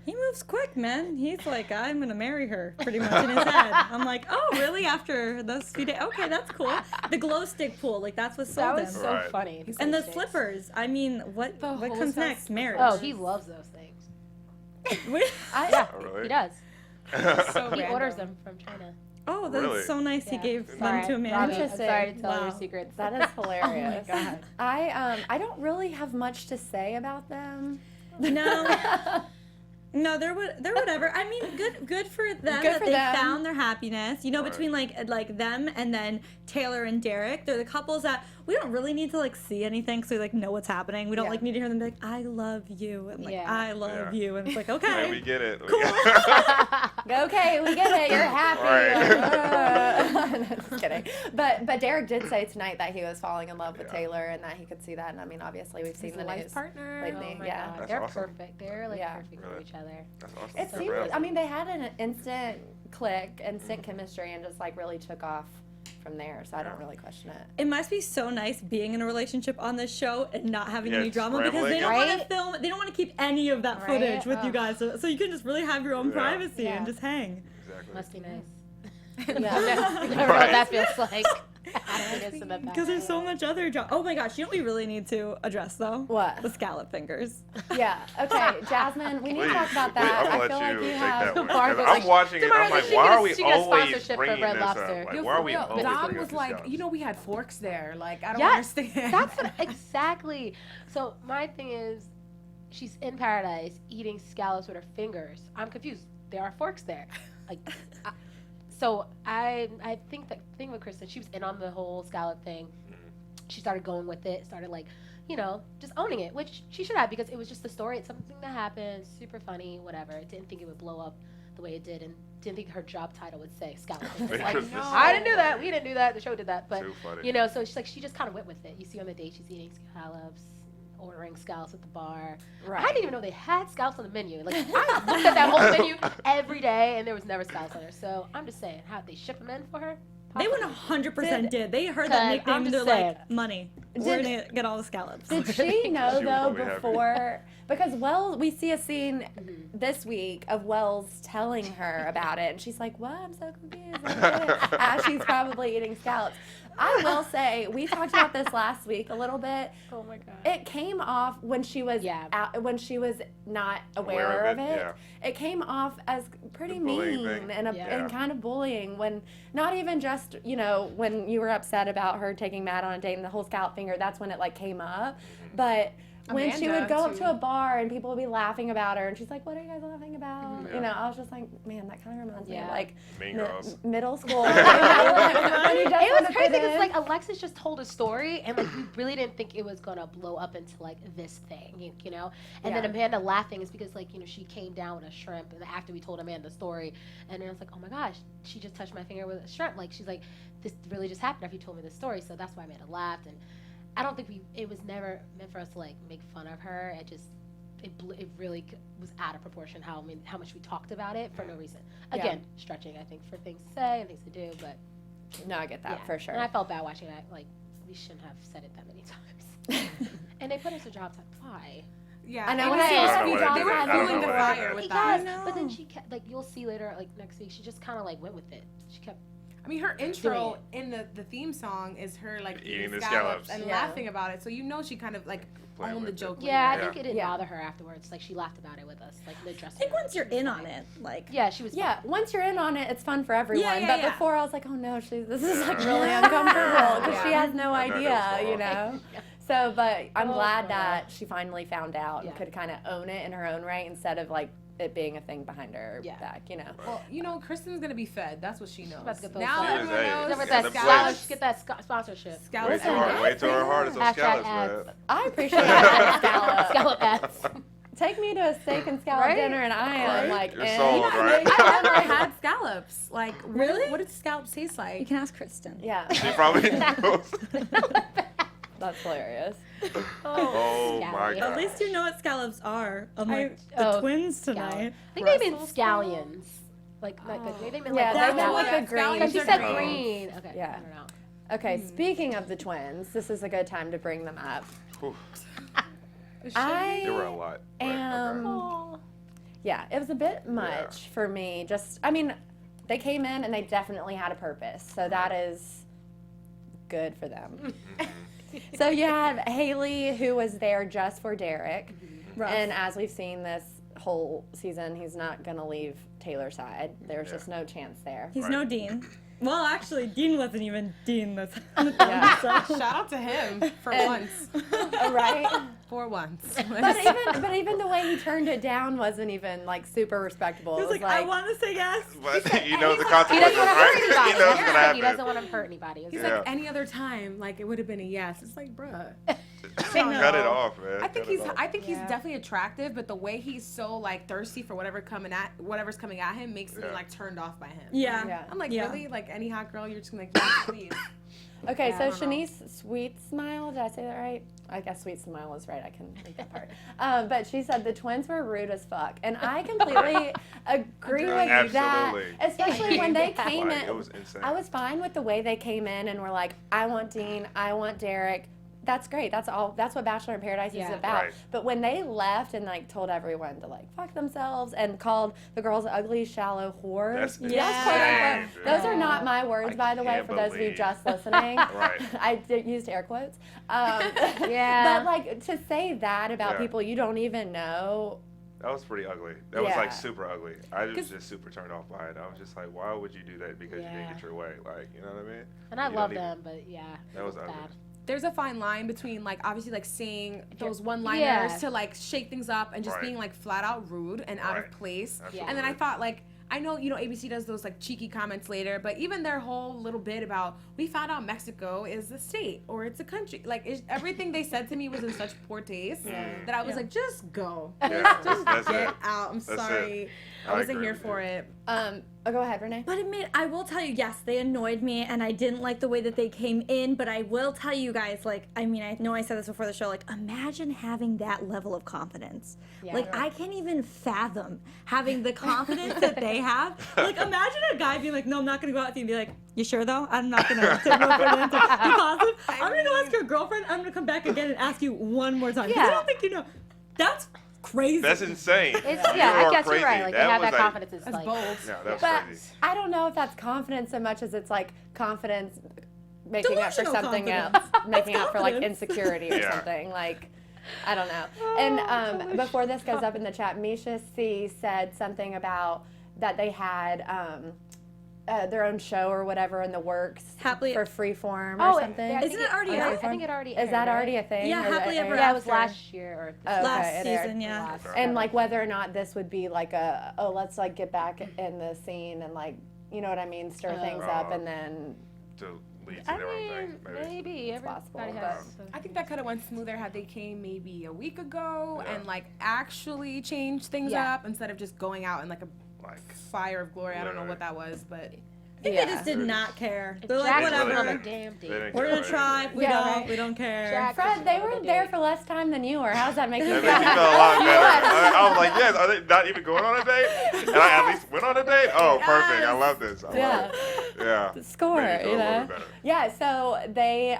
He moves quick, man. He's like, I'm gonna marry her, pretty much in his head. I'm like, oh, really? After those few days? Okay, that's cool. The glow stick pool, like that's what That sold was him. so Right. funny. And the slippers. I mean, what The comes wholesale next? Marriage. Oh, he loves those things. We- Yeah, Oh, really? he does. So He random. orders them from China. Oh, that's Really? so nice. He Yeah. gave them Sorry, to Amanda. I'm sorry to tell Wow. your secrets. That is hilarious. Oh my God. I don't really have much to say about them. No. No, they're whatever. I mean, good for them Good that for they them. found their happiness. You know, Right. between like them and then Taylor and Derek, they're the couples that we don't really need to like see anything, so we like know what's happening. We don't Yeah. like need to hear them be like, "I love you," and like, Yeah. "I love Yeah. you," and it's like, Hey, okay, we get it. Okay, we get it. You're happy. Right. No, just kidding. But Derek did say tonight that he was falling in love with Taylor and that he could see that. And I mean, obviously, we've seen He's the a life news partner. lately. Oh my yeah. God. That's They're awesome. perfect. They're like Yeah. perfect for Really? each other. That's awesome. It Good seemed. for them. I mean, they had an instant click, instant chemistry, and just like really took off from there. So I don't really question it. it must be so nice being in a relationship on this show and not having Yeah, any drama because they scrambling. don't want Right? to film. They don't want to keep any of that Right? footage with you Ugh. guys, so you can just really have your own Yeah. privacy Yeah. and just hang. Exactly. Must be nice. Yeah. I don't know Right. what that feels like. Happiness in the Because there's so much other drama. Oh my gosh, you know what we really need to address though? What? The scallop fingers. Yeah. Okay, Jasmine, we need to Please, talk about please, that. I'm I gonna feel let like you you take have. that one. Tomorrow 'Cause goes I'm watching it. tomorrow I'm like, she why gets- are we she gets always sponsorship for bringing Red this up? Lobster. Like, Yo, why are we yo, always Dom bringing was up like, scallops? you know, we had forks there. Like, I don't Yes, understand. that's what exactly. So my thing is, she's in paradise eating scallops with her fingers. I'm confused. There are forks there. Like, so I think that thing with Kristen, she was in on the whole scallop thing. She started going with it. Started like, you know, just owning it, which she should have because it was just the story. It's something that happened, super funny, whatever. Didn't think it would blow up the way it did, and didn't think her job title would say scallop. It's like, No. I didn't do that. We didn't do that. The show did that, but Too funny. you know, so she's like, she just kind of went with it. You see on the date, she's eating scallops, ordering scallops at the bar. Right. I didn't even know they had scallops on the menu. Like, I looked at that whole menu every day, and there was never scallops on there. So I'm just saying, how they ship them in for her? They Possibly. 100% did. They heard that I'm nickname and just they're saying. like, money. We're gonna get all the scallops. Did she know She was though probably happy. before? Because Wells, we see a scene this week of Wells telling her about it, and she's like, "What? I'm so confused." I don't get it." As she's probably eating scallops. I will say we talked about this last week a little bit. Oh my god. It came off when she was when she was not aware of it. yeah. It came off as pretty The bullying mean thing. and Yeah. and kind of bullying when not even just, you know, when you were upset about her taking Matt on a date and the whole scallop finger, that's when it like came up. But when she Amanda, would go up too. to a bar and people would be laughing about her and she's like, "What are you guys laughing about?" Yeah. You know, I was just like, man, that kind of reminds me of Yeah. like Mean Girls. middle school. You know, like, when you just It wanna was crazy fit because in. like Alexis just told a story and like we really didn't think it was gonna blow up into like this thing, you know. And then Yeah. Amanda laughing is because like, you know, she came down with a shrimp and after we told Amanda the story, and I was like, oh my gosh, she just touched my finger with a shrimp. Like she's like, this really just happened after you told me this story, so that's why Amanda laughed. And I don't think it was never meant for us to like make fun of her. It really was out of proportion how much we talked about it for no reason. Again, stretching I think for things to say and things to do, but No, I get that yeah. for sure. And I felt bad watching that. Like we shouldn't have said it that many times. And they put us a job time. Why? Yeah, I know it when was I supposed asked to be you jobs. guys, They I were don't fueling know the what I fire did. with Yes, that. but then she kept like you'll see later like next week. She just kind of like went with it. She kept. I mean, her intro in the theme song is her like Eating the scallops scallops. and Yeah. laughing about it. So you know she kind of like Playing owned the with it. joke. Yeah, I later. think it didn't Yeah. bother her afterwards. Like she laughed about it with us, like in the dressing I think room. once you're in on it, like Yeah, she was. Yeah, once you're in on it, it's fun for everyone. Yeah, but yeah. before, I was like, oh no, this is like really uncomfortable because she Yeah. has no I know idea, that was you know. So, but I'm Oh, glad my that she finally found out and Yeah. could kind of own it in her own right instead of like it being a thing behind her Yeah. back, you know. Well, you know, Kristen's gonna be fed. That's what she knows. about to get those Now scallops. everyone She is, hey. knows Never Get that the scallops. place. Get that sponsorship. Way Scallops too and hard. Way too hard. It's those Hashtag scallops, ads. man. I appreciate that scallop. Scallop ads. Take me to a steak and scallop Right? dinner, and I am Right? like, You're in. sold, right? I've never had scallops. Like, Really? What did scallops taste you like? can ask Kristen. Yeah, She probably knows. that's hilarious. Oh my Scallion. god. At least you know what scallops are, unlike I- the oh, twins Scallop. tonight. I think they mean Brussels scallions. Like they meant Yeah, like that's that what one. the green. Because she Scallions said are green. Okay. Yeah. I don't know. Okay, speaking of the twins, this is a good time to bring them up. Whew. I There were a lot. Right, okay. Oh. Yeah, it was a bit much for me. Just, I mean, they came in and they definitely had a purpose, so that is good for them. So you had Haley, who was there just for Derek, Rough. and as we've seen, this whole season he's not gonna leave Taylor's side. There's just no chance there. He's Right. no Dean. Well, actually, Dean wasn't even Dean this Yeah. Shout out to him for once. Right? For once. But even the way he turned it down wasn't even like super respectable. He was like, I want to say yes. But you know the He consequences, doesn't want to hurt right? anybody. He knows what's gonna He happen. doesn't want to hurt anybody. He's Yeah. like, any other time, like, it would have been a yes. It's like, bruh. Cut it off, man. I think Cut it off. he's definitely attractive, but the way he's so like thirsty for whatever's coming at him makes me like turned off by him. Yeah. Yeah. I'm like, Yeah. really? Like any hot girl, you're just gonna like, yes, please. Okay, Yeah, I so don't know. Shanice Sweet Smile, did I say that right? I guess Sweet Smile is right. I can read that part. But she said the twins were rude as fuck, and I completely agree with that. Absolutely. Especially when they came Like, in. it was insane. I was fine with the way they came in and were like, I want Dean, I want Derek. That's great. That's all. That's what Bachelor in Paradise is Yeah. about. Right. But when they left and like told everyone to like fuck themselves and called the girls ugly, shallow whores. That's Yeah. quote unquote. insane, dude. Those are not my words, I by the way, can't for those of you believe- just listening. Right. I used air quotes. Yeah. But like to say that about Yeah. people you don't even know. That was pretty ugly. That was Yeah. like super ugly. I was just super turned off by it. I was just like, why would you do that because you didn't Yeah. get your way? Like, you know what I mean? And I You love don't even- them, but yeah. That was it ugly. bad. There's a fine line between like obviously like saying those one-liners Yeah. to like shake things up and just Right. being like flat out rude and out of Right. place. Absolutely. And then I thought like I know, you know, ABC does those like cheeky comments later, but even their whole little bit about we found out Mexico is a state or it's a country. Like everything they said to me was in such poor taste that I was like, just go. Yeah, that's Get it. out. I'm That's it. sorry. I I wasn't agree here with for you. it. Oh, go ahead, Renee. But I will tell you, yes, they annoyed me, and I didn't like the way that they came in, but I will tell you guys, like, I mean, I know I said this before the show, like, imagine having that level of confidence. Yeah. Like, I can't even fathom having the confidence that they have. Like, imagine a guy being like, no, I'm not going to go out with you, and be like, you sure, though? I'm not going to take no for an answer. Be positive. I'm going to go ask your girlfriend. I'm going to come back again and ask you one more time. 'Cause I Yeah. don't think you know. That's crazy. That's insane. It's, You yeah, I are guess crazy. you're right. Like, they have was that confidence. It's That's like, bold. Yeah, that was But crazy. I don't know if that's confidence so much as it's like confidence making up for Delusional something confidence. else, making up for like confidence. insecurity or Yeah. something. Like, I don't know. And before this goes up in the chat, Misha C said something about that they had their own show or whatever in the works Happily- for Freeform oh, or something. I think Isn't it already I aired? think it already Is aired, that right? already a thing? Yeah, Or Happily it Ever aired? Yeah, it was After. last year or Oh, okay, Last it aired. season, yeah. Last- And like whether or not this would be like let's like get back in the scene and like, you know what I mean, stir things up and then To lead to I their own mean, thing, maybe. maybe. possible, Everybody but- has. I think that could have went smoother had they came maybe a week ago Yeah. and like actually changed things Yeah. up instead of just going out in like a Like, fire of glory. I don't know Literally. what that was, but I think Yeah. they just did not care. They're Jack like, wasn't on whatever. a damn they date. didn't We're care gonna about try. anything. We Yeah, don't. right. We don't care. Jack- Fred, they were What there date? for less time than you were. How does that make you That feel? makes me feel a lot better. I was like, yes, are they not even going on a date? And I at least went on a date? Oh, perfect. I love this. I love it. Yeah. Score, Made me feel you a little know? better. Yeah, so they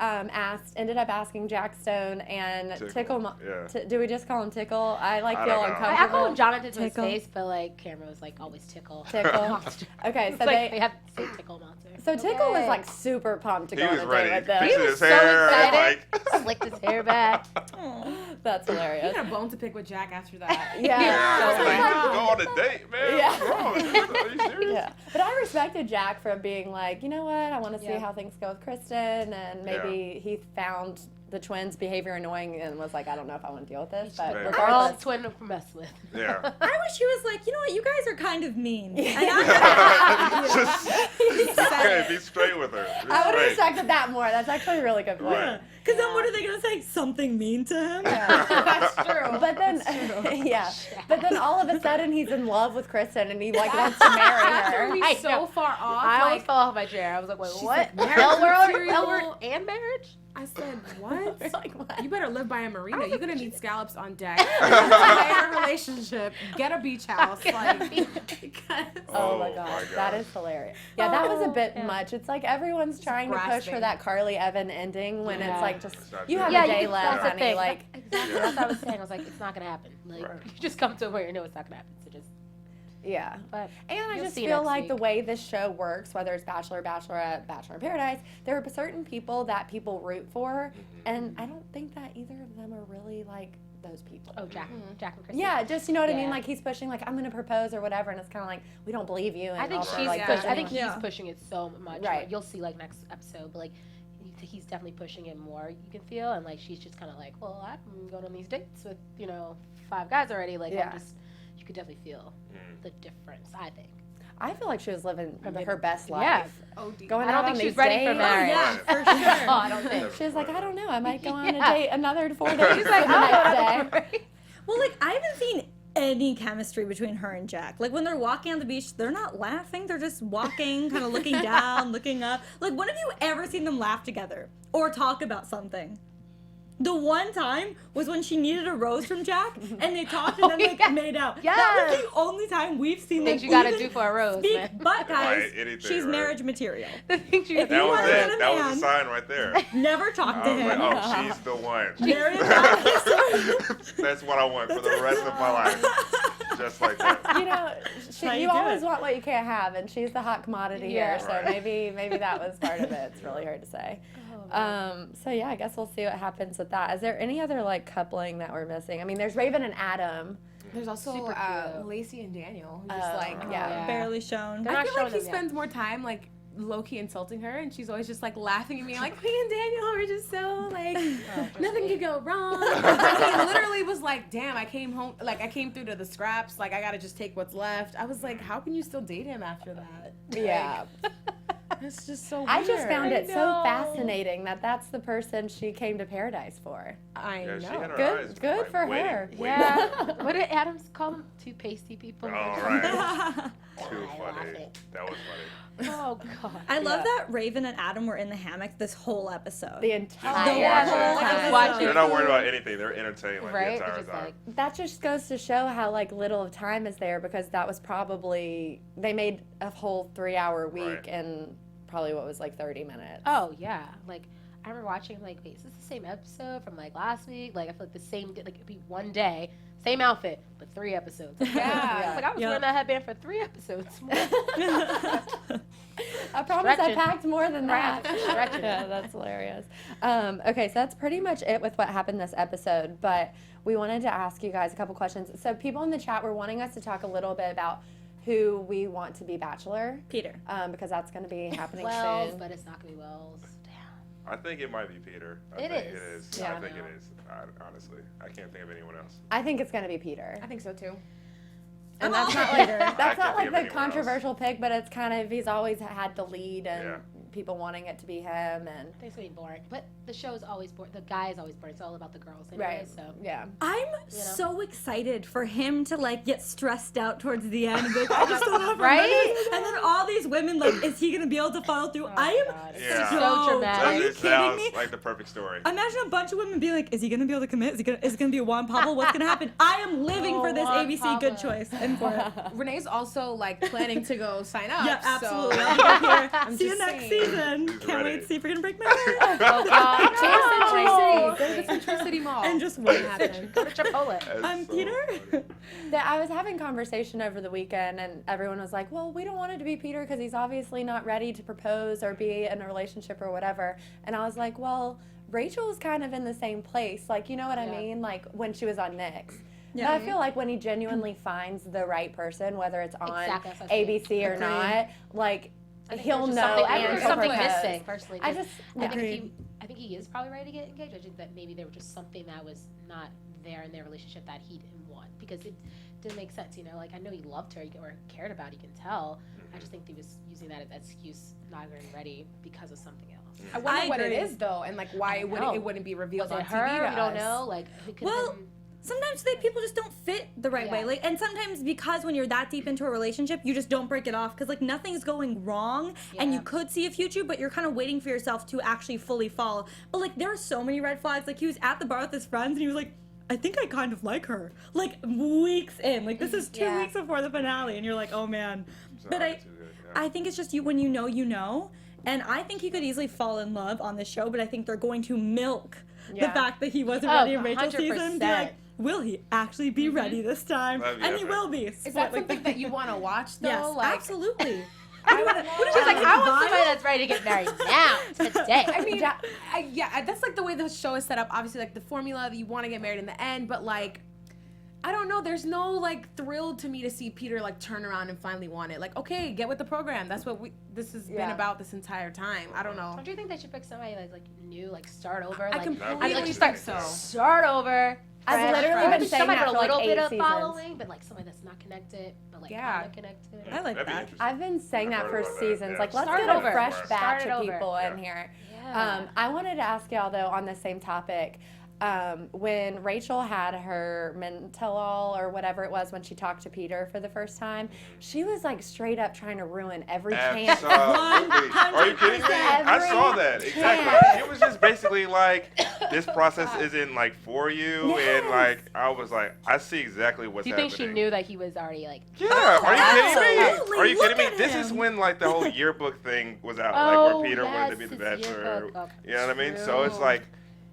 ended up asking Jack Stone and Tickle, Tickle. yeah. Do we just call him Tickle? I like I feel don't know. uncomfortable. I call him Jonathan to his Tickle. face, but like Cameron was like always tickle. Tickle. Monster. Okay, It's so like they have to say tickle monster. so Tickle was Okay. like super pumped to He go was on a ready. date with them. Fixing was his so hair. excited. Like, Slicked his hair back. That's you hilarious. had a bone to pick with Jack after that. Yeah. yeah. I was like, Yeah. go on a date, man. Yeah. What's wrong? Are you serious? Yeah, but I respected Jack for being like, you know what, I want to see Yeah. how things go with Kristen, and maybe he found the twins' behavior annoying and was like, I don't know if I want to deal with this, but Right. We're all regardless. twin to mess with. Yeah. I wish he was like, you know what, you guys are kind of mean. And Just okay, be straight with her. Be I would have straight. respected that more. That's actually a really good point. Right. Because then what are they going to say? Something mean to him? That's true. But then, yeah. But then all of a sudden he's in love with Kristen and he like wants to marry her. He's I so know. far off. I almost like, fell off my chair. I was like, wait, what? like, marriage Hell world? material? Hell world and marriage? I said, what? Like what? You better live by a marina. You're gonna need scallops on deck. Entire relationship. Get a beach house. Like, because Oh my god, that is hilarious. Yeah, that was a bit yeah. much. It's like everyone's trying to push for grasping. that Carly Evan ending when it's Yeah. like just It's not you good. have Yeah, a day you, left, that's the honey. thing. Like, Exactly. That's what I was saying. I was like, it's not gonna happen. Like, Right. you just come to a point you know it's not gonna happen. So just, yeah. but And I You'll just see feel next like week. the way this show works, whether it's Bachelor, Bachelorette, Bachelor in Paradise, there are certain people that people root for, and I don't think that either of them are really like those people. Oh, Jack and Kristen. Yeah, just, you know what I mean? Like, he's pushing, like, I'm going to propose or whatever, and it's kind of like, we don't believe you. And I think also, she's like, I think pushing- he's pushing it so much. Right. Like, you'll see, like, next episode, but, like, he's definitely pushing it more, you can feel, and, like, she's just kind of like, well, I'm going on these dates with, 5 guys already. Like, I'm just, you could definitely feel the difference, I think. I feel like she was living her best life. Yeah. Going I out don't on think these she's ready for dates. marriage. Yeah, for sure. Oh, I don't think. She was like, I don't know. I might go on a date, another 4 days. She's like, the next day. Well, like, I haven't seen any chemistry between her and Jack. Like, when they're walking on the beach, they're not laughing. They're just walking, kind of looking down, looking up. Like, when have you ever seen them laugh together or talk about something? The one time was when she needed a rose from Jack, and they talked and then they made out. Yes. That was the only time we've seen them Things you gotta even do for a rose, speak. man. But guys, Right, anything, she's right? marriage material. That was it. wanna get a That was man- a sign right there. Never talk to I was him. like, oh, she's the one. Marry him back. That's what I want for the rest of my life. Just like that. You know, how you you do always it. want what you can't have, and she's the hot commodity Yeah. here. So Right. maybe that was part of it. It's really hard to say. So yeah, I guess we'll see what happens with that. Is there any other like coupling that we're missing? I mean, there's Raven and Adam. There's also Super cute. Lacey and Daniel, who's just like, yeah. Barely shown. They're I not feel like showing he them yet. spends more time like low-key insulting her, and she's always just like laughing at me like, me and Daniel are just so like nothing could go wrong. Like, he literally was like, damn, I came home, like I came through to the scraps, like I gotta just take what's left. I was like, how can you still date him after that? Yeah. It's just so weird. I just found it so know. fascinating that that's the person she came to Paradise for. I Yeah, she know. had her Good- eyes good like, for waiting, her. waiting. Yeah. What did Adams call them? 2 pasty people. All right. Too I funny. love it. That was funny. Oh God. I love that Raven and Adam were in the hammock this whole episode. The entire The Yeah. whole Like, episode. watching- They're not worried about anything. They're entertained like Right? the entire They're just time. like, That just goes to show how like little of time is there, because that was probably they made a whole 3-hour week Right. in probably what was like 30 minutes. oh yeah. Like I remember watching. Like, wait, is this the same episode from like last week? Like I feel like the same. Like it'd be one day, same outfit, but 3 episodes. Yeah. Like I was Yeah. wearing that headband for 3 episodes. I promise I Stretching. packed more than that. Right. Stretching. Yeah, that's hilarious. Okay, so that's pretty much it with what happened this episode, but we wanted to ask you guys a couple questions. So people in the chat were wanting us to talk a little bit about who we want to be Bachelor, Peter. because that's going to be happening Wells, soon. but it's not gonna be Wells. Damn. I think it might be Peter. I It think is. It is. Yeah. I think it is. Honestly, I can't think of anyone else. I think it's going to be Peter. I think so too. And that's not like I that's can't not think like of the anyone else. controversial pick, but it's kind of he's always had the lead and Yeah. people wanting it to be him and I think it's gonna be boring. But the show is always boring. The guy is always boring. It's all about the girls anyway. right. So Yeah. I'm so excited for him to like get stressed out towards the end. And be like, I just don't have Right? money. And then all these women like, is he gonna be able to follow through? I am God, it's Yeah. so dramatic. Are you It sounds kidding me? like the perfect story. Imagine a bunch of women being like, is he gonna be able to commit? Is it gonna be a Juan Pablo? What's gonna happen? I am living Oh, for this Juan ABC Pablo. good choice. And for it. Renee's also like planning to go sign up. Yeah, absolutely. So. I'll be here. I'm See you just next saying. season. She's Can't ready. wait to see if we're gonna break my heart. Oh God. Century No. City. Go to the Century City Mall. And just What wait. happened? Go to Chipotle. That's I'm so Peter. funny. I was having conversation over the weekend, and everyone was like, well, we don't want it to be Peter because he's obviously not ready to propose or be in a relationship or whatever. And I was like, well, Rachel's kind of in the same place. Like, you know what I Yeah. mean? Like, when she was on Nick's. Yeah. But I feel like when he genuinely finds the right person, whether it's on Exactly, that's what I'm saying. ABC or Agreed. not, like, I think he'll there's know just something- I think and there's he'll something propose. missing personally. I 'cause just, I think Agreed. he is probably ready to get engaged. I think that maybe there was just something that was not there in their relationship that he didn't want, because it didn't make sense. You know, like I know he loved her or cared about her, you can tell. I just think he was using that as an excuse, not getting ready because of something else. I wonder what it agree. is though, and like why it know. wouldn't be revealed Was on it TV. her? to We don't us. know. Like who could Well, have been. Sometimes people just don't fit the right way. Yeah. Like, and sometimes because when you're that deep into a relationship, you just don't break it off because like nothing's going wrong, and you Yeah. could see a future, but you're kind of waiting for yourself to actually fully fall. But like there are so many red flags. Like he was at the bar with his friends, and he was like, I think I kind of like her. Like weeks in, like this is 2 Yeah. weeks before the finale, and you're like, oh man. So But too good, yeah. I think it's just you when you know, you know. And I think he could easily fall in love on this show, but I think they're going to milk the Yeah. fact that he wasn't Oh, ready in Rachel's season. Be 100%. like, will he actually be ready this time? That'd be And he epic. will be. Is that something that you want to watch though? Yes, like, absolutely. She's like, I want somebody that's ready to get married now, today. I mean, that's like the way the show is set up. Obviously, like the formula that you want to get married in the end, but like, I don't know. There's no like thrill to me to see Peter like turn around and finally want it. Like, okay, get with the program. That's what this has been about this entire time. I don't know. Don't you think they should pick somebody like new, like start over? I Like, completely start so. Start over. I've literally been saying somebody that with for a little like bit 8 of seasons. following, but like somebody that's not connected, but like kind of connected. I like that. I've been saying that for seasons. Like, let's Start get over. a fresh Start batch it of over. people in here. Yeah. I wanted to ask y'all though on the same topic. When Rachel had her mental or whatever it was when she talked to Peter for the first time, she was like straight up trying to ruin every chance. Absolutely. Are you kidding me? I saw that. Exactly. It was just basically like, this process isn't like for you. Yes. And like, I was like, I see exactly what's Do you happening. think she knew that he was already like? Yeah, are you kidding me? Absolutely. Are you kidding me? Look at This him. is when like the whole yearbook thing was out, Oh, like where Peter wanted to be yes, the his Bachelor. yearbook. Okay. You know what I mean? So it's like,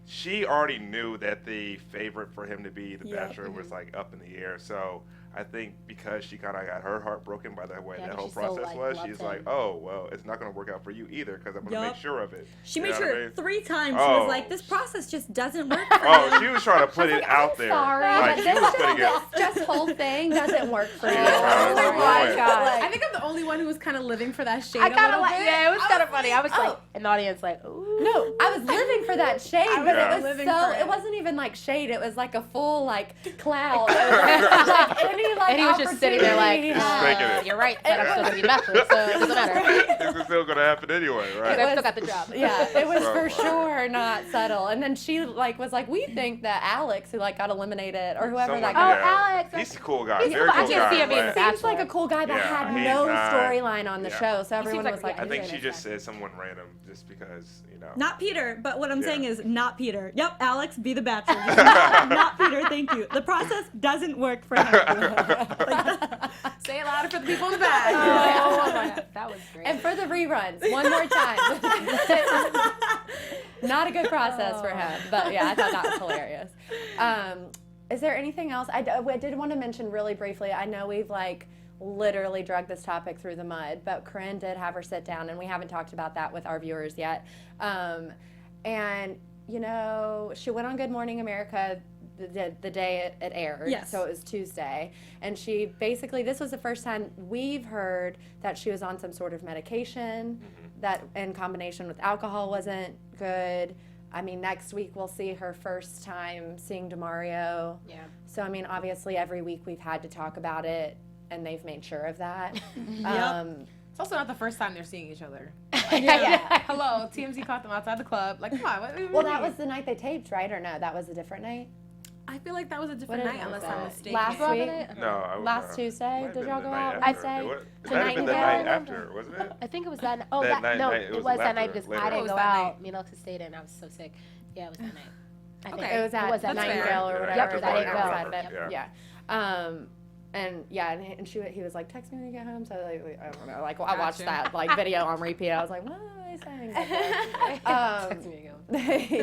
she already knew that the favorite for him to be the Yep. Bachelor was like up in the air. So I think because she kind of got her heart broken by the way Yeah, that but whole she still, process like, was, loved she's him. like, oh, well, it's not going to work out for you either because I'm going to Yup. make sure of it. She You made know what I sure mean? 3 times. She Oh. was like, this process just doesn't work for Oh, you. she was trying to put it out there. Sorry, Like, but she was putting it. this whole thing doesn't work for you. was trying to Oh ruin my it. god! I think I'm the only one who was kind of living for that shade. I a kind little of like, bit. yeah, it was kind of funny. I was oh. like, in the audience, like, ooh. No, I was living for that shade, but was it was living so. for it. It wasn't even like shade. It was like a full like cloud. It was like any like And he was just sitting there like, opportunity. Just thinking it. you're right, but I'm still gonna be the Bachelor, so it doesn't matter. It's still going to happen anyway, right? I still got the job. Yeah, it was for Right. sure not subtle. And then she like was like, we think that Alex, who like got eliminated, or whoever Someone- that guy. Oh, Alex. He's a cool guy. He's Very cool. cool I can guy. see him being but- the Seems like a cool guy, but Yeah, had he's no not- storyline on the yeah. show. So He seems everyone like was a like, I think "Who's she in just this said someone random just because, you know. Not Peter, but what I'm Yeah. saying is not Peter. Yep, Alex, be the Bachelor. Just not Peter, thank you. The process doesn't work for him. Say it louder for the people in the back. Oh my god, that was great. And for the reruns, one more time. Not a good process for him, but yeah, I thought that was hilarious. Is there anything else? I did want to mention really briefly. I know we've like literally dragged this topic through the mud, but Corinne did have her sit down, and we haven't talked about that with our viewers yet. And you know, she went on Good Morning America the day it aired. Yes. So it was Tuesday. And she basically, this was the first time we've heard that she was on some sort of medication that in combination with alcohol wasn't good. I mean, next week we'll see her first time seeing Demario. Yeah. So, I mean, obviously every week we've had to talk about it, and they've made sure of that. It's also not the first time they're seeing each other. Yeah. Hello, TMZ caught them outside the club. Like, come on. Well, that was the night they taped, right? Or no, that was a different night? I feel like that was a different What night, is unless it? I'm mistaken. Last week? No. Last Tuesday? Might have Did been y'all the go night out? after. I'd say It might have tonight been the and night day? after, wasn't it? I think it was that. Oh, That that, night- no, it it was was that after, night because later I on. didn't It was go that out. night. Me and Alexis stayed in. I was so sick. Yeah, it was that night. I think. It was at that That's fair. Nightingale or Yeah, whatever. Yep, that that ain't ain't outside go. of it. Yeah. Yeah. And yeah, and he was like, text me when you get home. So like, I don't know, like I watched Gotcha. that like video on repeat. I was like, what are they saying? Text me again.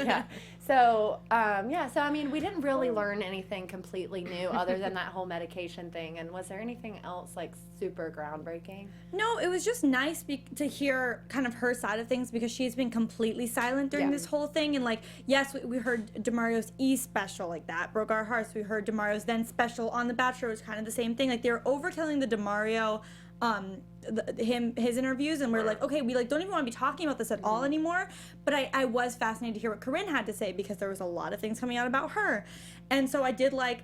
Yeah. So yeah. So I mean, we didn't really learn anything completely new other than that whole medication thing. And was there anything else like super groundbreaking? No, it was just nice to hear kind of her side of things because she's been completely silent during this whole thing. And like, yes, we heard Demario's E special, like that broke our hearts. We heard Demario's then special on The Bachelor was kind of the same thing. Like they were overtelling the Demario, his interviews, and we're like, okay, we like don't even want to be talking about this at all anymore. But I was fascinated to hear what Corinne had to say because there was a lot of things coming out about her, and so I did like.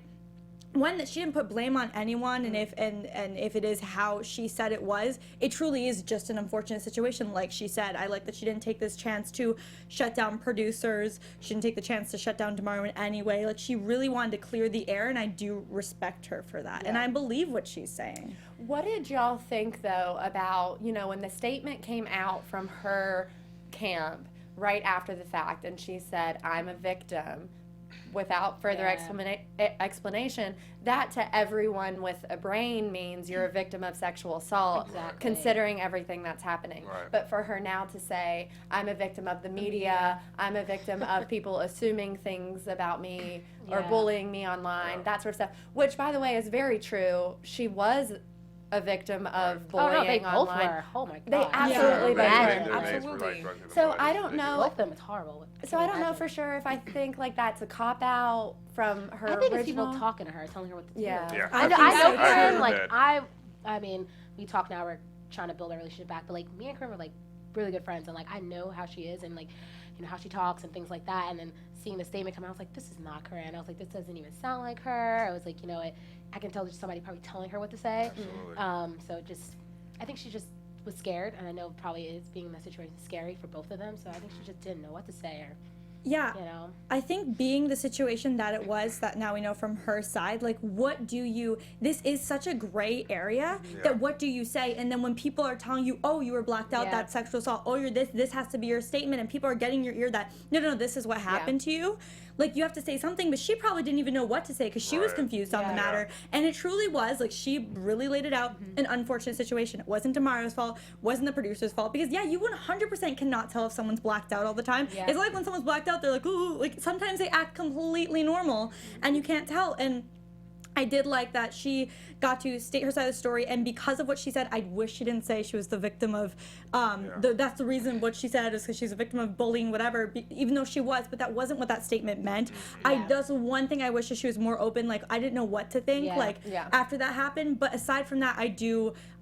One, that she didn't put blame on anyone, and if it is how she said it was, it truly is just an unfortunate situation. Like she said, I like that she didn't take this chance to shut down producers. She didn't take the chance to shut down Demario in any way. Like she really wanted to clear the air, and I do respect her for that, and I believe what she's saying. What did y'all think though about, you know, when the statement came out from her camp right after the fact, and she said, "I'm a victim," without further explanation, that to everyone with a brain means you're a victim of sexual assault, considering everything that's happening. Right. But for her now to say, I'm a victim of the media, I'm a victim of people assuming things about me or bullying me online, that sort of stuff, which, by the way, is very true. She was a victim of bullying Oh no, they both online. were. Oh my god. They absolutely both were. Absolutely. So I don't know. Both of them, it's horrible. So I don't know for sure if I think like that's a cop out from her I think original. it's people talking to her, telling her what to do. Yeah. I know I Corinne. agree Like with that. I mean, we talk now. We're trying to build a relationship back, but like me and Corinne were like really good friends, and like I know how she is, and like you know how she talks and things like that. And then seeing the statement come out, I was like, this is not Corinne. I was like, this doesn't even sound like her. I was like, you know, I can tell there's somebody probably telling her what to say. Absolutely. So just, I think she just was scared, and I know probably is being in that situation scary for both of them. So I think she just didn't know what to say, or Yeah. you know. I think being the situation that it was, that now we know from her side, like what do you, this is such a gray area that what do you say? And then when people are telling you, oh, you were blacked out, that's sexual assault, oh, you're this has to be your statement, and people are getting your ear that, no, this is what happened to you. Like you have to say something, but she probably didn't even know what to say because she was confused on the matter. And it truly was, like she really laid it out, an unfortunate situation. It wasn't Demario's fault, wasn't the producer's fault, because you 100% cannot tell if someone's blacked out all the time. It's like when someone's blacked out, they're like, ooh, like sometimes they act completely normal and you can't tell. And I did like that she got to state her side of the story, and because of what she said, I wish she didn't say she was the victim of, that's the reason what she said is because she's a victim of bullying, whatever, even though she was, but that wasn't what that statement meant. That's one thing I wish that she was more open, like I didn't know what to think, after that happened, but aside from that, I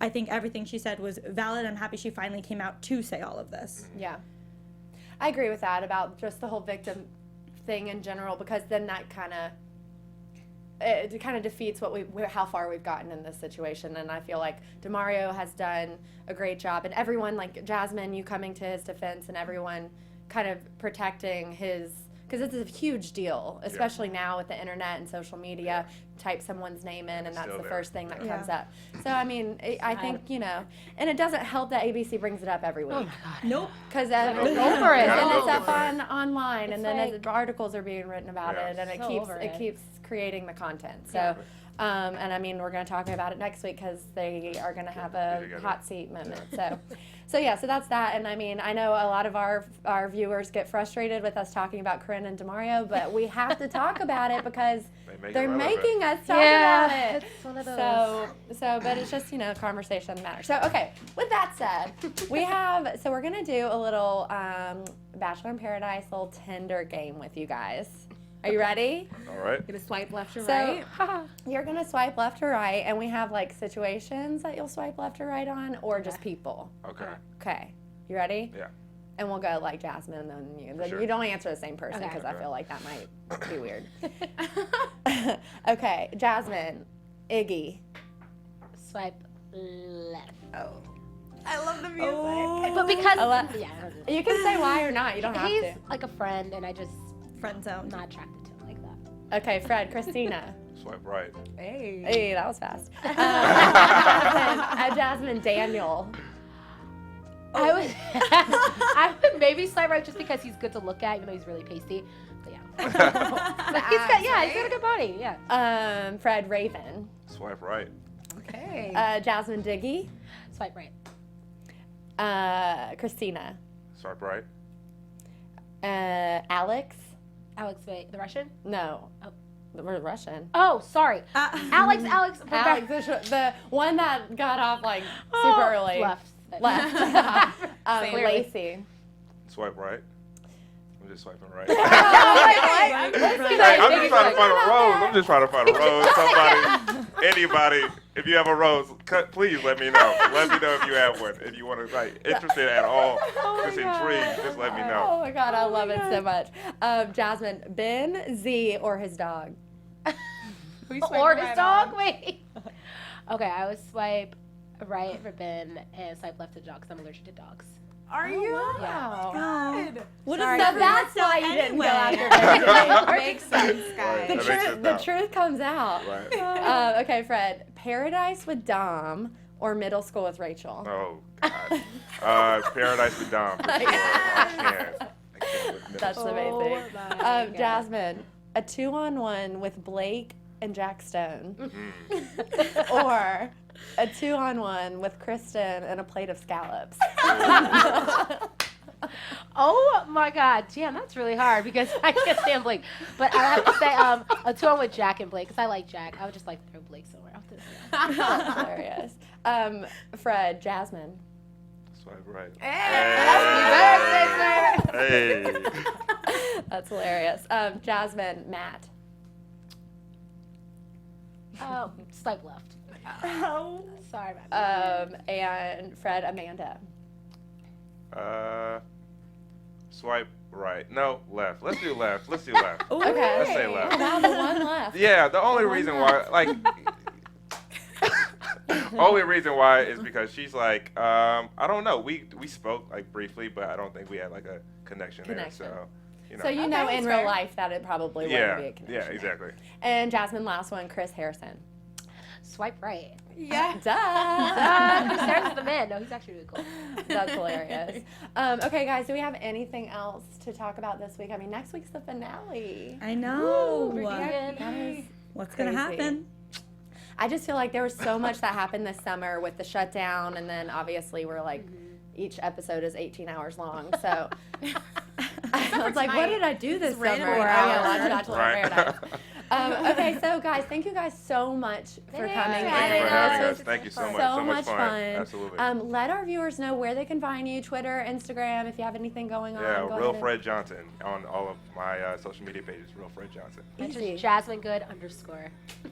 think everything she said was valid. I'm happy she finally came out to say all of this. Yeah. I agree with that about just the whole victim thing in general, because then that kind of defeats how far we've gotten in this situation. And I feel like Demario has done a great job, and everyone, like Jasmine, you coming to his defense, and everyone kind of protecting his, because it's a huge deal, especially now with the internet and social media. Type someone's name in, and that's the first thing that comes up. So I mean, I think, you know, and it doesn't help that ABC brings it up every week. Oh my god. Nope. Because over it. and it's over up it. online, It's and then like, as articles are being written about it, and it keeps creating the content. So, and I mean, we're going to talk about it next week because they are going to have a hot seat moment. So yeah, so that's that. And I mean, I know a lot of our viewers get frustrated with us talking about Corinne and Demario, but we have to talk about it because they're making us talk about it. It's one of those. But it's just, you know, conversation matters. So, okay, with that said, we're going to do a little Bachelor in Paradise, little Tinder game with you guys. Are you ready? All right. Gonna swipe left or right? You're going to swipe left or right, and we have like situations that you'll swipe left or right on, or just people. Okay. Okay. You ready? Yeah. And we'll go like Jasmine, and then you. Sure. You don't answer the same person because I feel like that might be weird. Okay, Jasmine, Iggy. Swipe left. Oh. I love the music. But because You can say why or not. You don't have he's to. like a friend, and I just Friend zone. not attracted to him like that. Okay, Fred, Christina. Swipe right. Hey, that was fast. Jasmine, Daniel. I would maybe swipe right just because he's good to look at, even though he's really pasty. But yeah. But he's got a good body. Yeah. Fred, Raven. Swipe right. Okay. Jasmine, Diggy. Swipe right. Christina. Swipe right. Alex. Alex, wait, the Russian? No. Oh. We're Russian. Oh, sorry. Alex. Alex, the one that got off like super early. Left. Lacey. Swipe right. I'm just swiping right. Hey, I'm just trying to find a rose. I'm just trying to find a rose. Somebody, anybody, if you have a rose, please let me know. Let me know if you have one. If you want to, like, interested at all, just intrigued, just let me know. Oh my God, I love it so much. Jasmine, Ben, Z, or his dog? Or his dog? Wait. Okay, I would swipe right for Ben and swipe left to dog because I'm allergic to dogs. Are you? Wow. Good. What Sorry, is so that's why you didn't go after Ben. Makes sense, guys. The truth comes out. Right. Okay, Fred, Paradise with Dom or Middle School with Rachel? Oh, God. Paradise with Dom, for sure. I can't with middle That's school. amazing. Jasmine, a 2-on-1 with Blake and Jack Stone, or a 2-on-1 with Kristen and a plate of scallops. Oh my God, damn, that's really hard because I can't stand Blake. But I have to say, a 2-on with Jack and Blake because I like Jack. I would just like to throw Blake somewhere off this. That's hilarious. Fred, Jasmine. Swipe right. Hey. Hey. That's hilarious. Jasmine, Matt. Oh, swipe left. Oh. Sorry about that. And Fred, Amanda. Swipe right. No, left. Let's do left. Let's do left. Okay. Let's say left. Oh, wow, the one left. Yeah, the only reason why, like, only reason why is because she's like, I don't know. We spoke like briefly, but I don't think we had like a connection. There. So, you know. So you know in real life that it probably wouldn't be a connection. Yeah, exactly. And Jasmine, last one, Chris Harrison. Swipe right. Yeah. Chris Harrison's the man. No, he's actually really cool. That's hilarious. Okay, guys, do we have anything else to talk about this week? I mean, next week's the finale. I know. That is What's going to happen? I just feel like there was so much that happened this summer with the shutdown, and then obviously we're like, each episode is 18 hours long. So I was like, what did I do this summer? Right. Okay, so guys, thank you guys so much for coming. Thank you for having us. Thank you so much. So much fun. Absolutely. Let our viewers know where they can find you, Twitter, Instagram, if you have anything going on. Yeah, Go Real ahead. Fred Johnson on all of my social media pages. Real Fred Johnson. That's Easy. just Jasmine Goode _.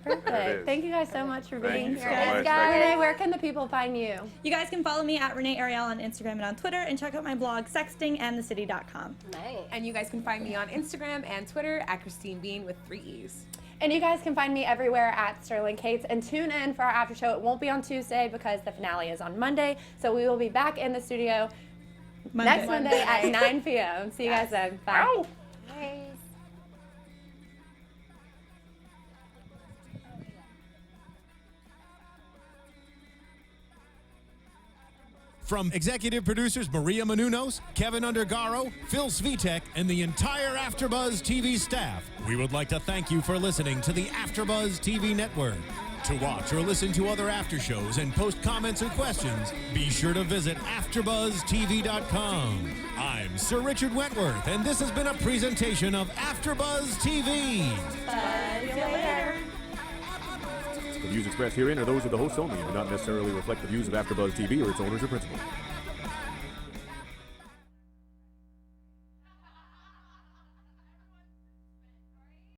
Perfect. Thank you guys so much for being you so here. much. Renee, where can the people find you? You guys can follow me at Renee Ariel on Instagram and on Twitter, and check out my blog, sextingandthecity.com. Nice. And you guys can find me on Instagram and Twitter at Christine Bean with 3 E's. And you guys can find me everywhere at Sterling Cates. And tune in for our after show. It won't be on Tuesday because the finale is on Monday. So we will be back in the studio next Monday at 9 p.m. See you guys then. Bye. Ow. Nice. From executive producers Maria Menounos, Kevin Undergaro, Phil Svitek, and the entire AfterBuzz TV staff, we would like to thank you for listening to the AfterBuzz TV network. To watch or listen to other after shows and post comments or questions, be sure to visit AfterBuzzTV.com. I'm Sir Richard Wentworth, and this has been a presentation of AfterBuzz TV. See you later. The views expressed herein are those of the hosts only and do not necessarily reflect the views of AfterBuzz TV or its owners or principals.